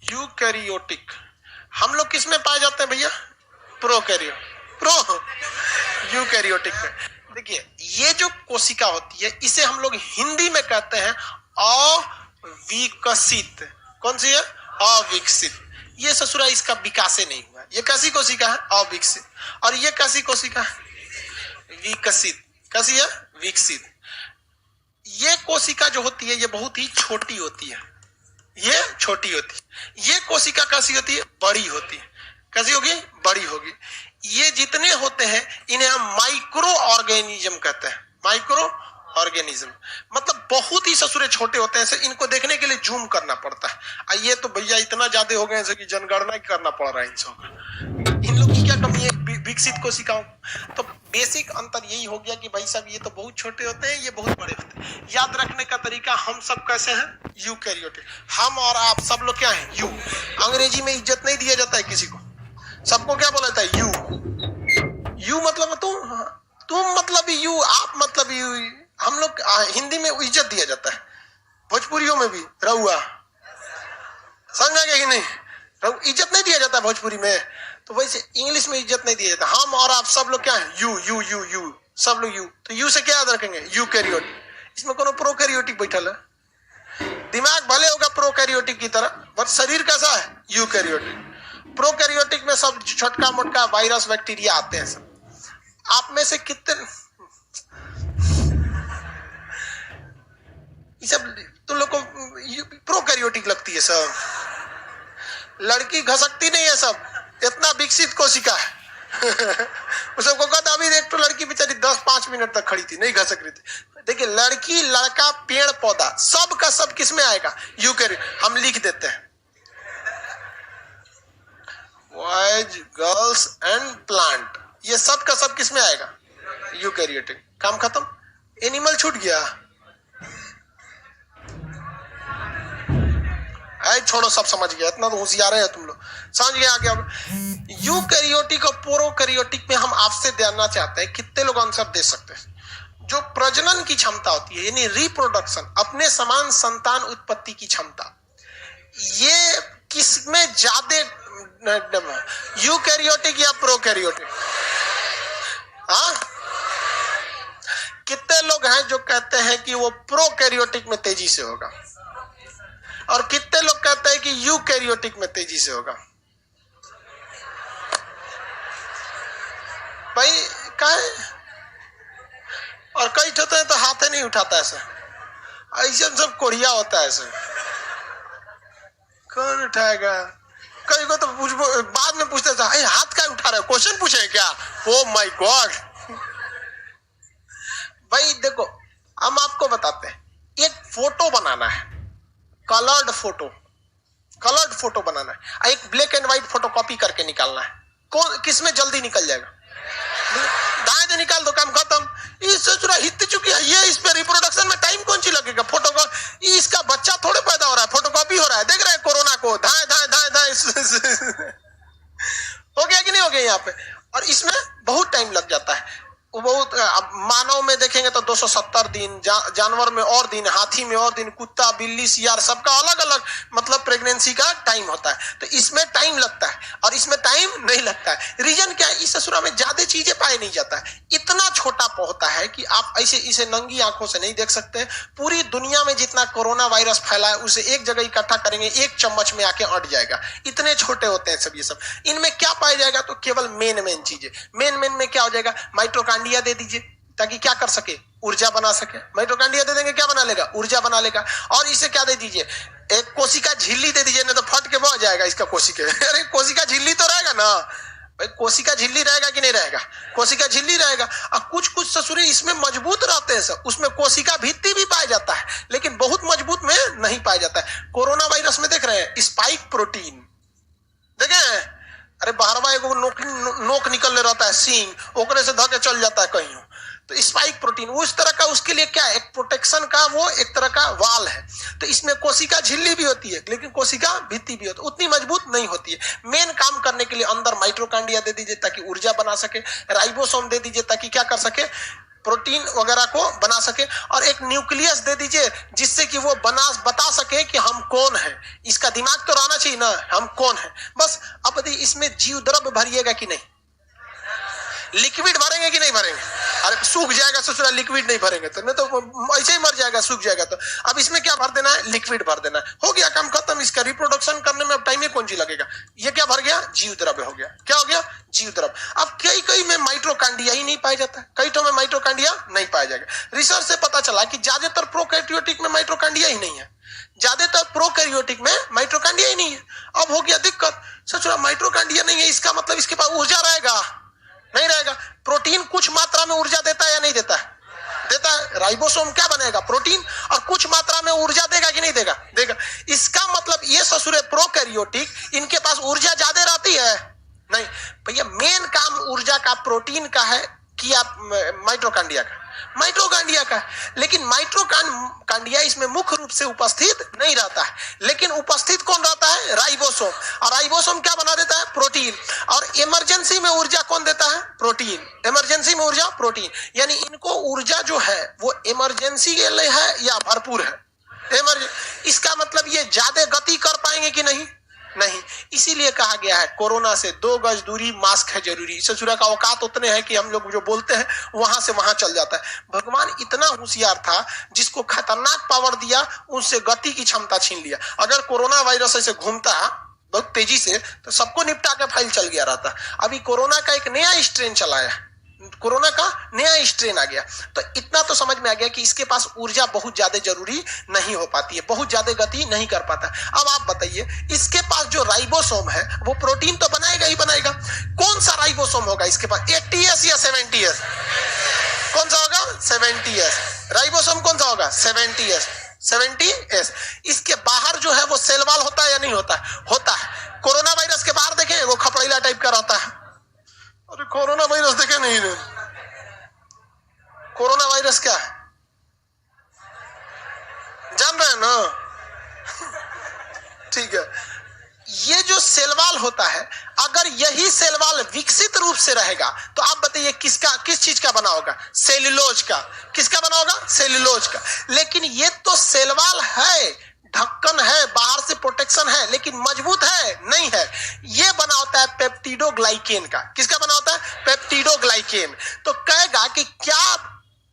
A: यूकैरियोटिक हम लोग किस में पाए जाते हैं भैया? यूकैरियोटिक में। देखिए ये जो कोशिका होती है इसे हम लोग हिंदी में कहते हैं अविकसित। कौन सी है? अविकसित। ये ससुरा इसका विकास नहीं हुआ। ये कैसी कोशिका है? अविकसित। और ये कैसी कोशिका है? विकसित। कैसी है? विकसित। ये कोशिका जो होती है ये बहुत ही छोटी होती है। ये छोटी होती है। ये कोशिका कैसी होती है? बड़ी होती है। कैसी होगी? बड़ी होगी। ये जितने होते हैं इन्हें हम माइक्रो ऑर्गेनिज्म कहते हैं। माइक्रो ऑर्गेनिज्म मतलब बहुत ही ससुरे छोटे होते हैं। इनको देखने के लिए जूम करना पड़ता है। ये तो भैया इतना ज्यादा हो गए कि जनगणना करना पड़ रहा है इन सब। इन लोग की क्या कमी है विकसित कोशिकाओं? तो बेसिक अंतर यही हो गया कि भाई साहब ये तो बहुत छोटे होते हैं, ये बहुत बड़े होते हैं। याद रखने का तरीका, हम सब कैसे हैं? यूकैरियोटिक। हम और आप सब लोग क्या हैं? यू। अंग्रेजी में इज्जत नहीं दिया जाता है किसी को। सबको क्या बोला जाता है? यू। यू मतलब तुम मतलब यू, आप मतलब यू। हम लोग हिंदी में इज्जत दिया जाता है, भोजपुरियों में भी रहुआ। समझ आ गया कि नहीं? इज्जत नहीं दिया जाता भोजपुरी में, तो वैसे इंग्लिश में इज्जत नहीं दिया जाता। हम और आप सब लोग क्या है? यू यू यू यू, सब लोग यू। तो यू से क्या याद रखेंगे? यूकैरियोटिक। इसमें कोनो प्रोकैरियोटिक बैठल है? दिमाग भले होगा प्रोकैरियोटिक की तरह, बट शरीर कैसा है? यूकैरियोटिक। प्रोकैरियोटिक में सब छोटका मोटका वायरस बैक्टीरिया आते हैं सब। आप में से कितने सब तुम लोग को प्रोकैरियोटिक लगती है? सब लड़की घसकती नहीं है, सब इतना विकसित कोशिका है। उस सबको कहता अभी एक तो लड़की बेचारी 10-5 मिनट तक खड़ी थी, नहीं घसक रही थी। देखिए लड़की, लड़का, पेड़ पौधा सब का सब किस में आएगा? यूकैरियोटिक। हम लिख देते हैं बॉयज, गर्ल्स एंड प्लांट, ये सब का सब किस में आएगा? यूकैरियोटिक। काम खत्म। एनिमल छूट गया। छोड़ो, सब समझ गया। इतना तो होशियार है तुम लोग, समझ गए आगे। अब यूकैरियोटिक और प्रोकैरियोटिक में हम आपसे जानना चाहते हैं, कितने लोग आंसर दे सकते हैं? जो प्रजनन की क्षमता होती है यानी रिप्रोडक्शन, अपने समान संतान उत्पत्ति की क्षमता, ये किसमें ज्यादा? यूकैरियोटिक या प्रोकैरियोटिक? हाँ, कितने लोग हैं जो कहते हैं कि वो प्रोकैरियोटिक में तेजी से होगा, और कितने लोग कहते हैं कि यूकैरियोटिक में तेजी से होगा? भाई काहे? और कई होते हैं तो हाथ नहीं उठाता ऐसे, ऐसे सब कोढ़िया होता है ऐसे। कौन उठाएगा? कई को तो बाद में पूछते थे हाथ का उठा रहे हो, क्वेश्चन पूछे क्या? Oh my God. भाई देखो हम आपको बताते हैं, एक फोटो बनाना है, कलर्ड फोटो बनाना है, एक black and white photo copy करके निकालना है। कौन किसमें जल्दी निकल जाएगा? दाएं से निकाल दो, काम खत्म। हित चुकी है ये, इस पे रिप्रोडक्शन में टाइम कौन सी लगेगा? फोटो का इसका बच्चा थोड़े पैदा हो रहा है, फोटो कॉपी हो रहा है। देख रहे हैं कोरोना को, धाए धाए धाए धाए हो गया कि नहीं हो गया यहाँ पे? और इसमें बहुत टाइम लग जाता है। बहुत मानव में देखेंगे तो 270 दिन, जानवर में और दिन, हाथी में और दिन, कुत्ता, बिल्ली, सियार सबका अलग अलग मतलब प्रेगनेंसी का टाइम होता है। तो इसमें टाइम लगता है। और इसमें टाइम नहीं लगता है। रीजन क्या है, इस ससुरा में ज्यादा चीजें पाए नहीं जाता है, इतना छोटा होता है कि आप ऐसे इसे नंगी आंखों से नहीं देख सकते। पूरी दुनिया में जितना कोरोना वायरस फैला है उसे एक जगह इकट्ठा करेंगे, एक चम्मच में आके अट जाएगा, इतने छोटे होते हैं सब। ये सब इनमें क्या पाया जाएगा, तो केवल मेन चीजें। मेन में क्या हो जाएगा, माइटोकांड्रिया दे दीजिए ताकि क्या कर सके, ऊर्जा बना सके। माइटोकांड्रिया दे देंगे, क्या बना लेगा, ऊर्जा बना लेगा। और इसे क्या दे दीजिए, एक कोशिका झिल्ली दे दीजिए, नहीं तो फट के बह जाएगा इसका कोशिका। अरे कोशिका झिल्ली तो रहेगा ना भाई, कोशिका झिल्ली रहेगा कि नहीं रहेगा, कोशिका झिल्ली रहेगा। और कुछ ससुरे इसमें मजबूत रहते हैं सब, उसमें कोशिका भित्ति भी पाया जाता है, लेकिन बहुत मजबूत में नहीं पाया जाता है। कोरोना वायरस में देख रहे हैं स्पाइक प्रोटीन, देखे, अरे बाहरवा एगो नोक निकल रहता है, सींग, ओकरे से धके चल जाता है कहीं। तो स्पाइक प्रोटीन उस तरह का, उसके लिए क्या है, एक प्रोटेक्शन का वो एक तरह का वाल है। तो इसमें कोशिका झिल्ली भी होती है, लेकिन कोशिका भित्ति भी होती है, उतनी मजबूत नहीं होती है। मेन काम करने के लिए अंदर माइटोकांड्रिया दे दीजिए ताकि ऊर्जा बना सके, राइबोसोम दे दीजिए ताकि क्या कर सके, प्रोटीन वगैरह को बना सके, और एक न्यूक्लियस दे दीजिए जिससे कि वो बता सके कि हम कौन है। इसका दिमाग तो रहना चाहिए ना, हम कौन है। बस अब इसमें जीव द्रव्य भरिएगा कि नहीं, लिक्विड भरेंगे कि नहीं भरेंगे, अरे सूख जाएगा ससुरा, लिक्विड नहीं भरेंगे तो, नहीं तो ऐसे ही मर जाएगा सूख जाएगा। तो अब इसमें क्या भर देना है, लिक्विड भर देना है, हो गया काम खत्म। इसका रिप्रोडक्शन करने में अब टाइम ही कौन सी लगेगा। ये क्या भर गया, जीव द्रव्य हो गया। क्या हो गया, जीव द्रव्य। अब कई में माइटोकांड्रिया ही नहीं पाया जाता, कई तो में माइटोकांड्रिया नहीं पाया जाएगा। रिसर्च से पता चला कि ज्यादातर प्रोकैरियोटिक में माइटोकांड्रिया ही नहीं है, ज्यादातर प्रोकैरियोटिक में माइटोकांड्रिया ही नहीं है। अब हो गया दिक्कत, ससुरा माइटोकांड्रिया नहीं है, इसका मतलब इसके पास ऊर्जा रहेगा नहीं रहेगा। प्रोटीन कुछ मात्रा में ऊर्जा देता है या नहीं देता है, देता है। राइबोसोम क्या बनेगा, प्रोटीन, और कुछ मात्रा में ऊर्जा देगा कि नहीं देगा, देगा। इसका मतलब ये ससुरे प्रोकैरियोटिक, इनके पास ऊर्जा ज्यादा रहती है नहीं भैया। मेन काम ऊर्जा का प्रोटीन का है कि आप माइटोकांड्रिया का, लेकिन माइटोकांड्रिया इसमें मुख्य रूप से उपस्थित नहीं रहता है, लेकिन उपस्थित कौन रहता है, राइबोसोम। और राइबोसोम क्या बना देता है, प्रोटीन। और इमरजेंसी में ऊर्जा कौन देता है, प्रोटीन। इमरजेंसी में ऊर्जा प्रोटीन, यानी इनको ऊर्जा जो है वो इमरजेंसी के लिए है या भरपूर है। इसका मतलब ये ज्यादा गति कर पाएंगे कि नहीं, इसीलिए कहा गया है कोरोना से 2 गज दूरी, मास्क है जरूरी। ससुरा का औकात उतने हैं कि हम लोग जो बोलते हैं वहां से वहां चल जाता है। भगवान इतना होशियार था, जिसको खतरनाक पावर दिया उससे गति की क्षमता छीन लिया। अगर कोरोना वायरस ऐसे घूमता बहुत तेजी से तो सबको निपटा के फाइल चल गया रहता। अभी कोरोना का एक नया स्ट्रेन चलाया, कोरोना का नया स्ट्रेन आ गया, तो इतना तो समझ में आ गया कि इसके पास ऊर्जा बहुत ज्यादा जरूरी नहीं हो पाती है, बहुत ज्यादा गति नहीं कर पाता। अब आप बताइए, इसके पास जो राइबोसोम है वो प्रोटीन तो बनाएगा ही बनाएगा। कौन सा राइबोसोम होगा इसके पास, 80S या 70S, कौन सा होगा, 70S। राइबोसोम कौन सा होगा, 70S। इसके बाहर जो है वो सेल वॉल होता है या नहीं होता है, होता है। कोरोना वायरस के बाहर देखें वो खपड़ेला टाइप का रहता है। अरे कोरोना वायरस देखे नहीं, कोरोना वायरस क्या है जान रहे हैं ना। ठीक है, ये जो सेलवाल होता है, अगर यही सेलवाल विकसित रूप से रहेगा तो आप बताइए किस चीज का बना होगा, सेल्यूलोज का। किसका बना होगा, सेल्यूलोज का। लेकिन ये तो सेलवाल है, ढक्कन है, बाहर से प्रोटेक्शन है, लेकिन मजबूत है नहीं है। ये बना होता है पेप्टिडोग्लाइकेन का। किसका बना होता है, पेप्टिडोग्लाइकेन। तो कहेगा कि क्या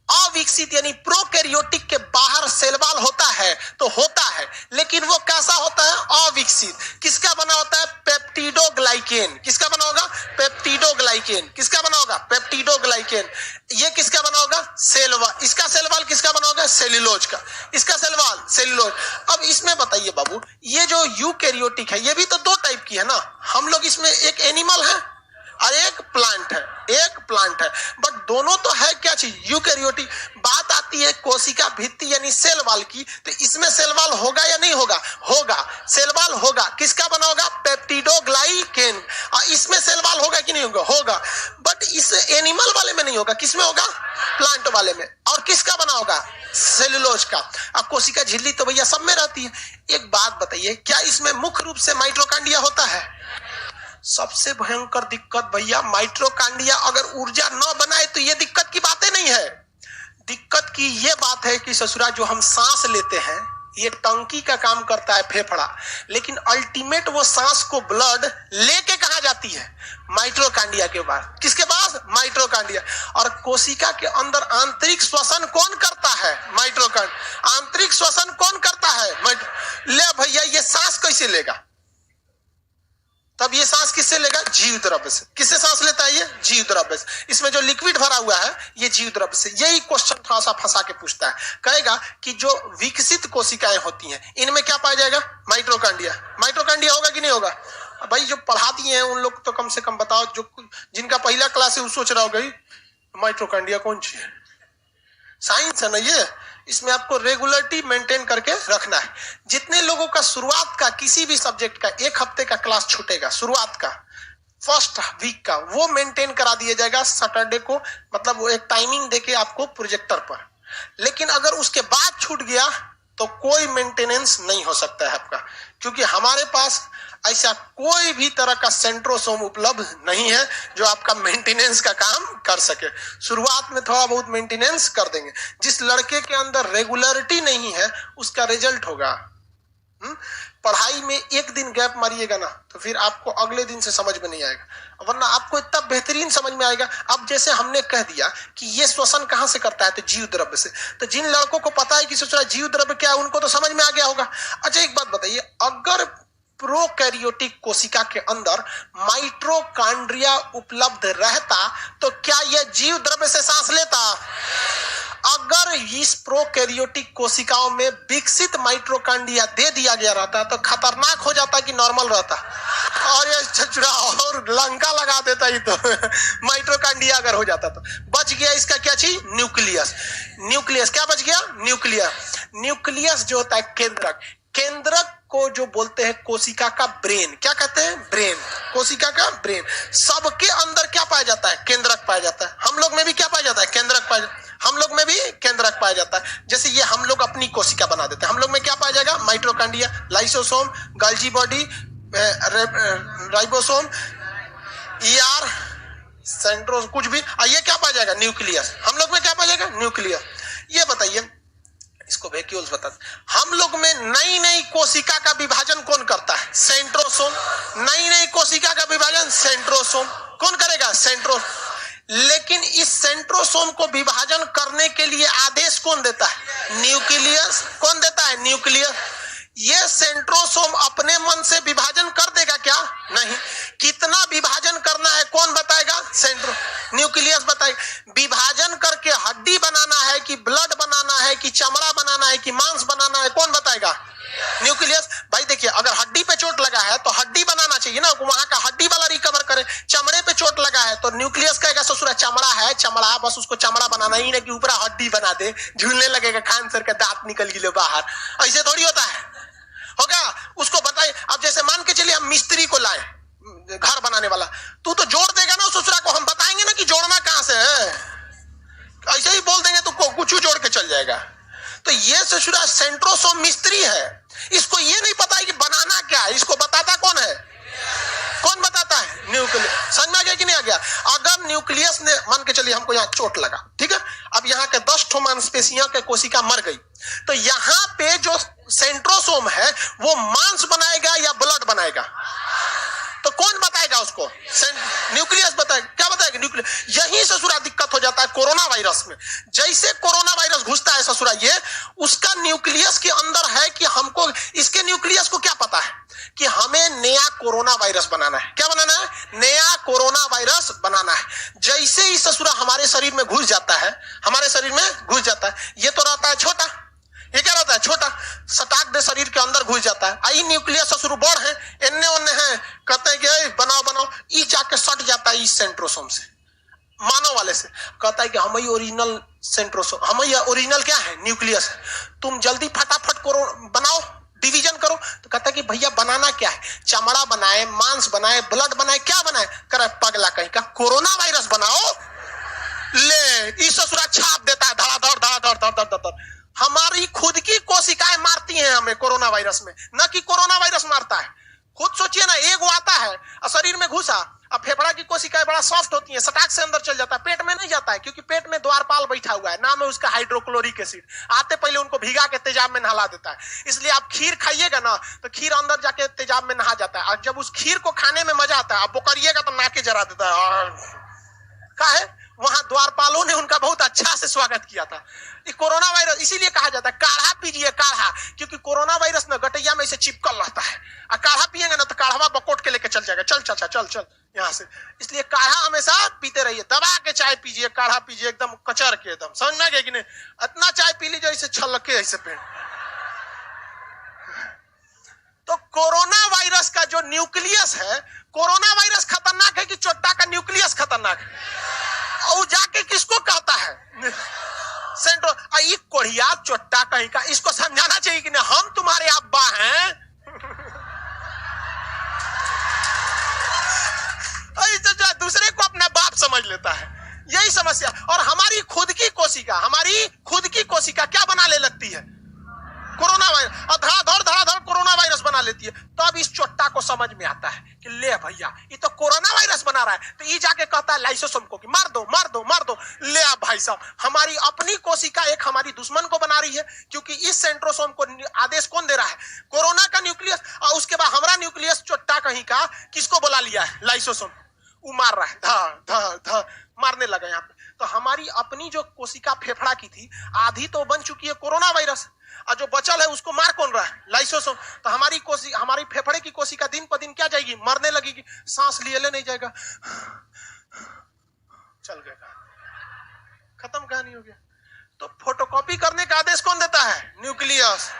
A: अविकसित यानी प्रोकैरियोटिक के बाहर सेलवाल होता है, तो होता है, लेकिन वो कैसा होता है, अविकसित। किसका बना होता है, पेप्टिडोग्लाइकेन। किसका बना होगा, पेप्टिडोग्लाइकेन। किसका बना होगा, पेप्टिडोग्लाइकेन। ये किसका बना होगा, सेलवाल। इसका सेलवाल किसका बना होगा, सेल्यूलोज का। इसका सेलवाल सेल्यूलोज। अब इसमें बताइए बाबू, ये जो यूकैरियोटिक है ये भी तो 2 टाइप की है ना। हम लोग इसमें एक एनिमल है और एक प्लांट है, बट दोनों तो है क्या चीज, यूकैरियोटिक। बात आती है कोशिका भित्ति यानी सेल वॉल की, तो इसमें सेल वॉल होगा या नहीं होगा, होगा, सेल वॉल होगा। किसका बना होगा, पेप्टिडोग्लाइकेन। और इसमें सेल वॉल होगा कि नहीं होगा, होगा, बट इस एनिमल वाले में नहीं होगा। किसमें होगा, प्लांट वाले में। और किसका बना होगा, सेल्यूलोज का। अब कोशिका झिल्ली तो भैया सब में रहती है। एक बात बताइए, क्या इसमें मुख्य रूप से माइटोकांड्रिया होता है। सबसे भयंकर दिक्कत भैया, माइटोकांड्रिया अगर ऊर्जा न बनाए तो ये दिक्कत की बातें नहीं है। दिक्कत की ये बात है कि ससुरा जो हम सांस लेते हैं ये टंकी का काम करता है फेफड़ा, लेकिन अल्टीमेट वो सांस को ब्लड लेके कहां जाती है? माइटोकांड्रिया के पास। किसके पास? माइटोकांड्रिया। और कोशिका के अंदर आंतरिक श्वसन कौन करता है? माइटोकांड्रिया। आंतरिक श्वसन कौन करता है? ले भैया, ये सांस कैसे लेगा? तब ये सांस किससे लेगा? जीव द्रव्य से। किससे सांस लेता है? ये जीव द्रव्य से। इसमें जो लिक्विड भरा हुआ है ये जीव द्रव्य से। यही क्वेश्चन थोड़ा सा फंसा के पूछता है, कहेगा कि जो विकसित कोशिकाएं होती हैं इनमें क्या पाया जाएगा? माइटोकांड्रिया। माइटोकांड्रिया होगा कि नहीं होगा? भाई जो पढ़ा दिए हैं उन लोग तो कम से कम बताओ, जो जिनका पहला क्लास है वो सोच रहा होगा माइटोकांड्रिया कौन सी है? साइंस है ना ये, इसमें आपको रेगुलरिटी मेंटेन करके रखना है। जितने लोगों का शुरुआत का किसी भी सब्जेक्ट का 1 हफ्ते का क्लास छूटेगा, शुरुआत का फर्स्ट वीक का, वो मेंटेन करा दिया जाएगा सैटरडे को, मतलब वो एक टाइमिंग देके आपको प्रोजेक्टर पर। लेकिन अगर उसके बाद छूट गया तो कोई मेंटेनेंस नहीं हो सकता है आपका, क्योंकि हमारे पास ऐसा कोई भी तरह का सेंट्रोसोम उपलब्ध नहीं है जो आपका मेंटेनेंस का काम कर सके। शुरुआत में थोड़ा बहुत मेंटेनेंस कर देंगे। जिस लड़के के अंदर रेगुलरिटी नहीं है उसका रिजल्ट होगा, पढ़ाई में एक दिन गैप मारिएगा ना तो फिर आपको अगले दिन से समझ में नहीं आएगा, वरना आपको इतना बेहतरीन समझ में आएगा। अब जैसे हमने कह दिया कि ये श्वसन कहां से करता है, तो जीव द्रव्य से। तो जिन लड़कों को पता है कि सोच रहा जीव द्रव्य क्या है उनको तो समझ में आ गया होगा। अच्छा एक बात बताइए, अगर प्रोकैरियोटिक कोशिका के अंदर माइटोकांड्रिया उपलब्ध रहता तो क्या यह जीव द्रव्य से सांस लेता? अगर इस प्रोकैरियोटिक कोशिकाओं में विकसित माइटोकांड्रिया दे दिया गया रहता तो खतरनाक हो जाता कि नॉर्मल रहता? और ये छचुरा और लंका लगा देता ही तो माइटोकांड्रिया अगर हो जाता तो बच गया इसका क्या चीज? न्यूक्लियस। न्यूक्लियस क्या बच गया? न्यूक्लियस। न्यूक्लियस जो होता है केंद्रक, केंद्रक को जो बोलते हैं कोशिका का ब्रेन, क्या कहते हैं? ब्रेन। कोशिका का ब्रेन। सबके अंदर क्या पाया जाता है? केंद्रक पाया जाता है। हम लोग में भी क्या पाया जाता है? केंद्रक पाया जाता है। हम लोग में भी केंद्रक पाया जाता है। जैसे ये हम लोग अपनी कोशिका बना देते हैं, हम लोग में क्या पाया जाएगा? Mitochondria, lysosome, Golgi body, ribosome, ER, centrosome, कुछ भी। ये क्या पाया जाएगा? न्यूक्लियस। हम लोग में क्या पाया जाएगा? न्यूक्लियस। ये बताइए, इसको वैक्यूल्स बता। हम लोग में नई नई कोशिका का विभाजन कौन करता है? सेंट्रोसोम। नई नई कोशिका का विभाजन सेंट्रोसोम कौन करेगा? सेंट्रोस। लेकिन इस सेंट्रोसोम को विभाजन करने के लिए आदेश कौन देता है? न्यूक्लियस। कौन देता है? न्यूक्लियस। ये सेंट्रोसोम अपने मन से विभाजन कर देगा क्या? नहीं। कितना विभाजन करना है कौन बताएगा? न्यूक्लियस बताएगा। विभाजन करके हड्डी बनाना है कि ब्लड बनाना है कि चमड़ा बनाना है कि मांस बनाना है, कौन बताएगा? न्यूक्लियस। भाई देखिए, अगर हड्डी पे चोट लगा है तो हड्डी बनाना चाहिए ना, वहां का हड्डी वाला रिकवर करे। चमड़े पे चोट लगा है तो न्यूक्लियस कहेगा ससुरा चमड़ा है, चमड़ा, बस उसको चमड़ा बनाना ही नहीं कि ऊपर हड्डी बना दे, झूलने लगेगा, खान सर का दांत निकल गिले बाहर। ऐसे थोड़ी होता है, होगा? उसको बताइए। अब जैसे मान के चलिए हम मिस्त्री को लाए, घर बनाने वाला, तू तो जोड़ देगा ना ससुरा को, हम बताएंगे ना कि जोड़ना कहां से है, ऐसे ही बोल देंगे तो कुछ जोड़ के चल जाएगा। तो ये ससुरा सेंट्रोसोम मिस्त्री है, इसको ये नहीं पता है कि बनाना क्या है, इसको बताता कौन है? कौन बताता है? न्यूक्लियस। समझ में आ गया कि नहीं आ गया? अगर न्यूक्लियस ने, मान के चलिए हमको यहाँ चोट लगा, ठीक है, अब यहाँ के 10 ठो मांसपेशियों के कोशिका मर गई, तो यहाँ पे जो सेंट्रोसोम है वो मांस बनाएगा या ब्लड बनाएगा? तो कौन बताएगा उसको? न्यूक्लियस बताएगा। क्या बताएगा? न्यूक्लियस। यही ससुरा दिक्कत हो जाता है कोरोना वायरस में। जैसे कोरोना वायरस घुसता है ससुरा, ये उसका न्यूक्लियस के अंदर है कि हमको, इसके न्यूक्लियस को क्या पता है कि हमें नया कोरोना वायरस बनाना है। क्या बनाना है? नया कोरोना वायरस बनाना है। जैसे ही ससुरा हमारे शरीर में घुस जाता है, हमारे शरीर में घुस जाता है, ये तो रहता है छोटा, ये क्या रहता है? छोटा, सटाक दे शरीर के अंदर घुस जाता है। आई न्यूक्लियस ससुर बड़ है, एन्ने ओन्ने है, कहते हैं कि बनाओ बनाओ, ई जाके सट जाता है इस सेंट्रोसोम से, मानव वाले से। कहता है कि हम ही ओरिजिनल सेंट्रोसोम, हम ही ओरिजिनल क्या है? न्यूक्लियस है। तुम जल्दी फटाफट करो, बनाओ, डिवीजन करो। तो कहता है कि भैया बनाना क्या है? चमड़ा बनाए, मांस बनाए, ब्लड बनाए, क्या बनाए? करे पगला कहीं का, कोरोना वायरस बनाओ। ले, इस ससुरा छाप देता है, धड़ाधड़ धड़ाधड़ धड़ाधड़ धड़ाधड़। हमारी खुद की कोशिकाएं मारती हैं हमें कोरोना वायरस में, न कि कोरोना वायरस मारता है। खुद सोचिए ना, एक वो आता है और शरीर में घुसा, अब फेफड़ा की कोशिकाएं बड़ा सॉफ्ट होती हैं, सटाक से अंदर चल जाता है, पेट में नहीं जाता है, क्योंकि पेट में द्वारपाल बैठा हुआ है, नाम है उसका हाइड्रोक्लोरिक एसिड। आते पहले उनको भिगा के तेजाब में नहला देता है। इसलिए आप खीर खाइएगा ना तो खीर अंदर जाके तेजाब में नहा जाता है, और जब उस खीर को खाने में मजा आता है, आप बोकरिएगा तो नाके जरा देता है। का है वहां द्वारपालों ने उनका बहुत अच्छा से स्वागत किया था। ये कोरोना वायरस इसीलिए कहा जाता है काढ़ा पीजिए काढ़ा, क्योंकि कोरोना वायरस ना गटैया में इसे चिपकल रहता है, और काढ़ा पिएगा ना तो काढ़वा बकोट के लेके चल जाएगा, चल चल चल चल यहाँ से। इसलिए काढ़ा हमेशा पीते रहिए, दबा के चाय पीजिए, काढ़ा पीजिए एकदम कचर के, एकदम समझ में गया कि नहीं? इतना चाय पी लीजिए ऐसे छलके ऐसे पेड़। तो कोरोना वायरस का जो न्यूक्लियस है, कोरोना वायरस खतरनाक है कि चोट्टा का न्यूक्लियस खतरनाक है? और जाके किसको कहता है सेंट्रो कोढ़िया चोट्टा कहीं का, इसको समझाना चाहिए कि नहीं हम तुम्हारे अब्बा हैं। दूसरे को अपना बाप समझ लेता है, यही समस्या। और हमारी खुद की कोशिका क्या बना ले लगती है? कोरोना वायरस, और धड़ाधड़ कोरोना वायरस बना लेती है। तो अब इस चोट्टा को समझ में आता है कि ले भैया ये तो कोरोना वायरस बना रहा है, तो ये जाके कहता है लाइसोसोम को कि मार दो। ले आप भाई साहब, हमारी अपनी कोशिका एक हमारी दुश्मन को बना रही है, क्योंकि इस सेंट्रोसोम को आदेश कौन दे रहा है? कोरोना का न्यूक्लियस। और उसके बाद हमारा न्यूक्लियस चोट्टा कहीं का किसको बुला लिया है? लाइसोसोम। वो मार रहा है, ध मारने लगा यहाँ पे। तो हमारी अपनी जो कोशिका फेफड़ा की थी, आधी तो बन चुकी है कोरोना वायरस, और जो बचल है उसको मार कौन रहा है? लाइसोसोम। तो हमारी फेफड़े की कोशिका दिन पर दिन क्या जाएगी? मरने लगेगी, सांस लिए नहीं जाएगा, चल गया, खत्म कहानी हो गया। तो फोटोकॉपी करने का आदेश कौन देता है? न्यूक्लियस।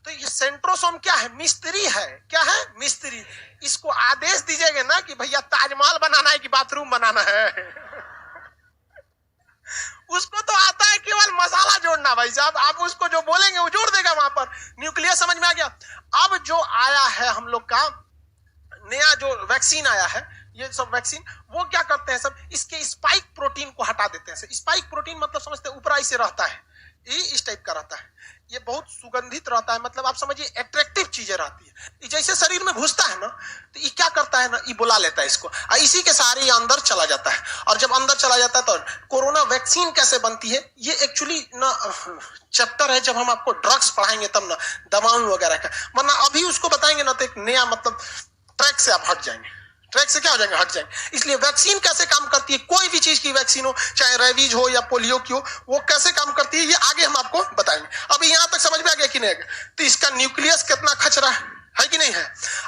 A: तो ये सेंट्रोसोम क्या है? मिस्त्री है। क्या है? मिस्त्री। इसको आदेश दीजिएगा ना कि भैया ताजमहल बनाना है कि बाथरूम बनाना है। उसको तो आता है केवल मसाला जोड़ना भाई साहब, आप उसको जो बोलेंगे वो जोड़ देगा वहां पर। न्यूक्लियस समझ में आ गया? अब जो आया है हम लोग का नया जो वैक्सीन आया है, ये सब वैक्सीन वो क्या करते हैं सब, इसके स्पाइक प्रोटीन को हटा देते हैं। स्पाइक प्रोटीन मतलब समझते हैं ऊपर ऐसे रहता है, ये इस टाइप का रहता है, ये बहुत सुगंधित रहता है, मतलब आप समझिए अट्रैक्टिव चीजें रहती है। ये जैसे शरीर में घुसता है ना, तो ये क्या करता है ना, ये बुला लेता है इसको, और इसी के सहारे ये अंदर चला जाता है। और जब अंदर चला जाता है तो कोरोना वैक्सीन कैसे बनती है, ये एक्चुअली ना चैप्टर है, जब हम आपको ड्रग्स पढ़ाएंगे तब ना, दवाओं वगैरह का, वरना अभी उसको बताएंगे ना तो एक नया मतलब ट्रैक से आप हट जाएंगे, ट्रैक से क्या हो जाएंगे? हट जाएंगे। इसलिए वैक्सीन कैसे काम करती है, कोई भी चीज की वैक्सीन हो, चाहे रेबीज हो या पोलियो की हो, वो कैसे काम करती है ये आगे हम आपको बताएंगे। अभी यहां तक समझ में आ गया कि नहीं? तो इसका न्यूक्लियस कितना खचरा है कि नहीं है?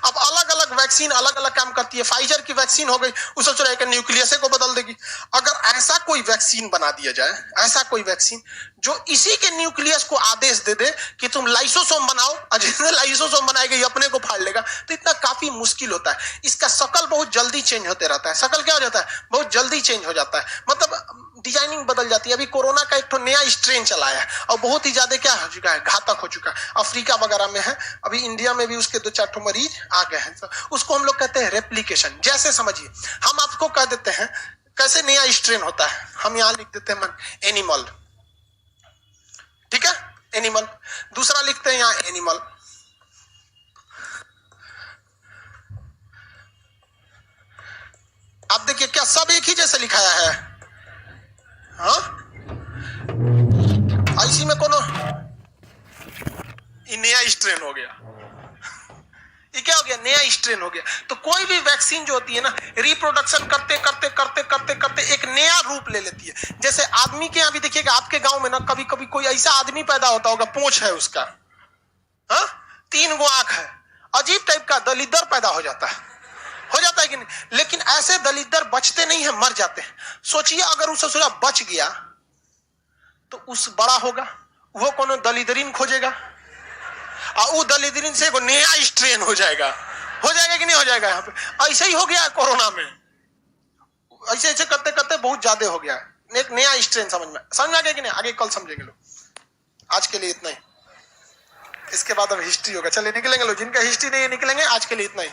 A: अब अलग अलग वैक्सीन अलग अलग काम करती है। फाइजर की वैक्सीन हो गई, वो सोच रहा है कि न्यूक्लियस को बदल देगी। अगर ऐसा कोई वैक्सीन बना दिया जाए, ऐसा कोई वैक्सीन जो इसी के न्यूक्लियस को आदेश दे दे कि तुम लाइसोसोम बनाओ, और जिसने लाइसोसोम बनाएगा ये अपने को फाड़ लेगा, तो इतना काफी मुश्किल होता है। इसका शकल बहुत जल्दी चेंज होते रहता है। शकल क्या हो जाता है? बहुत जल्दी चेंज हो जाता है, मतलब डिजाइनिंग बदल जाती है। अभी कोरोना का एक तो नया स्ट्रेन चला है और बहुत ही ज्यादा क्या हो चुका है, घातक हो चुका है। अफ्रीका वगैरह में है, अभी इंडिया में भी उसके 2-4 मरीज आ गए हैं। तो उसको हम लोग कहते हैं रेप्लिकेशन। जैसे समझिए हम आपको कह देते हैं कैसे नया स्ट्रेन होता है, हम यहां लिख देते हैं एनिमल, ठीक है, एनिमल। दूसरा लिखते हैं यहां एनिमल, आप देखिए क्या सब एक ही जैसे लिखाया है? हाँ, इसी में कोनो नया स्ट्रेन हो गया, ये क्या हो गया? नया स्ट्रेन हो गया। तो कोई भी वैक्सीन जो होती है ना, रिप्रोडक्शन करते करते करते करते करते एक नया रूप ले लेती है। जैसे आदमी के यहाँ भी देखिएगा, आपके गांव में ना कभी कभी कोई ऐसा आदमी पैदा होता होगा, पूंछ है उसका, हाँ, 3 गो आंख है, अजीब टाइप का दलिद्दर पैदा हो जाता है कि नहीं? लेकिन ऐसे दलिद्दर बचते नहीं है, मर जाते हैं। सोचिए अगर उस ससुरा बच गया तो उस बड़ा होगा, वो कोनो दलिदरीन खोजेगा, और वो दलिदरीन से को नया स्ट्रेन हो जाएगा कि नहीं हो जाएगा? यहाँ पे ऐसे ही हो गया कोरोना में, ऐसे ऐसे करते करते बहुत ज्यादा हो गया, एक नया स्ट्रेन समझ में आ गया कि नहीं? आगे कल समझेंगे लोग। आज के लिए इतना ही, इसके बाद अब हिस्ट्री होगा। चलिए निकलेंगे लोग, जिनका हिस्ट्री नहीं है निकलेंगे। आज के लिए इतना ही।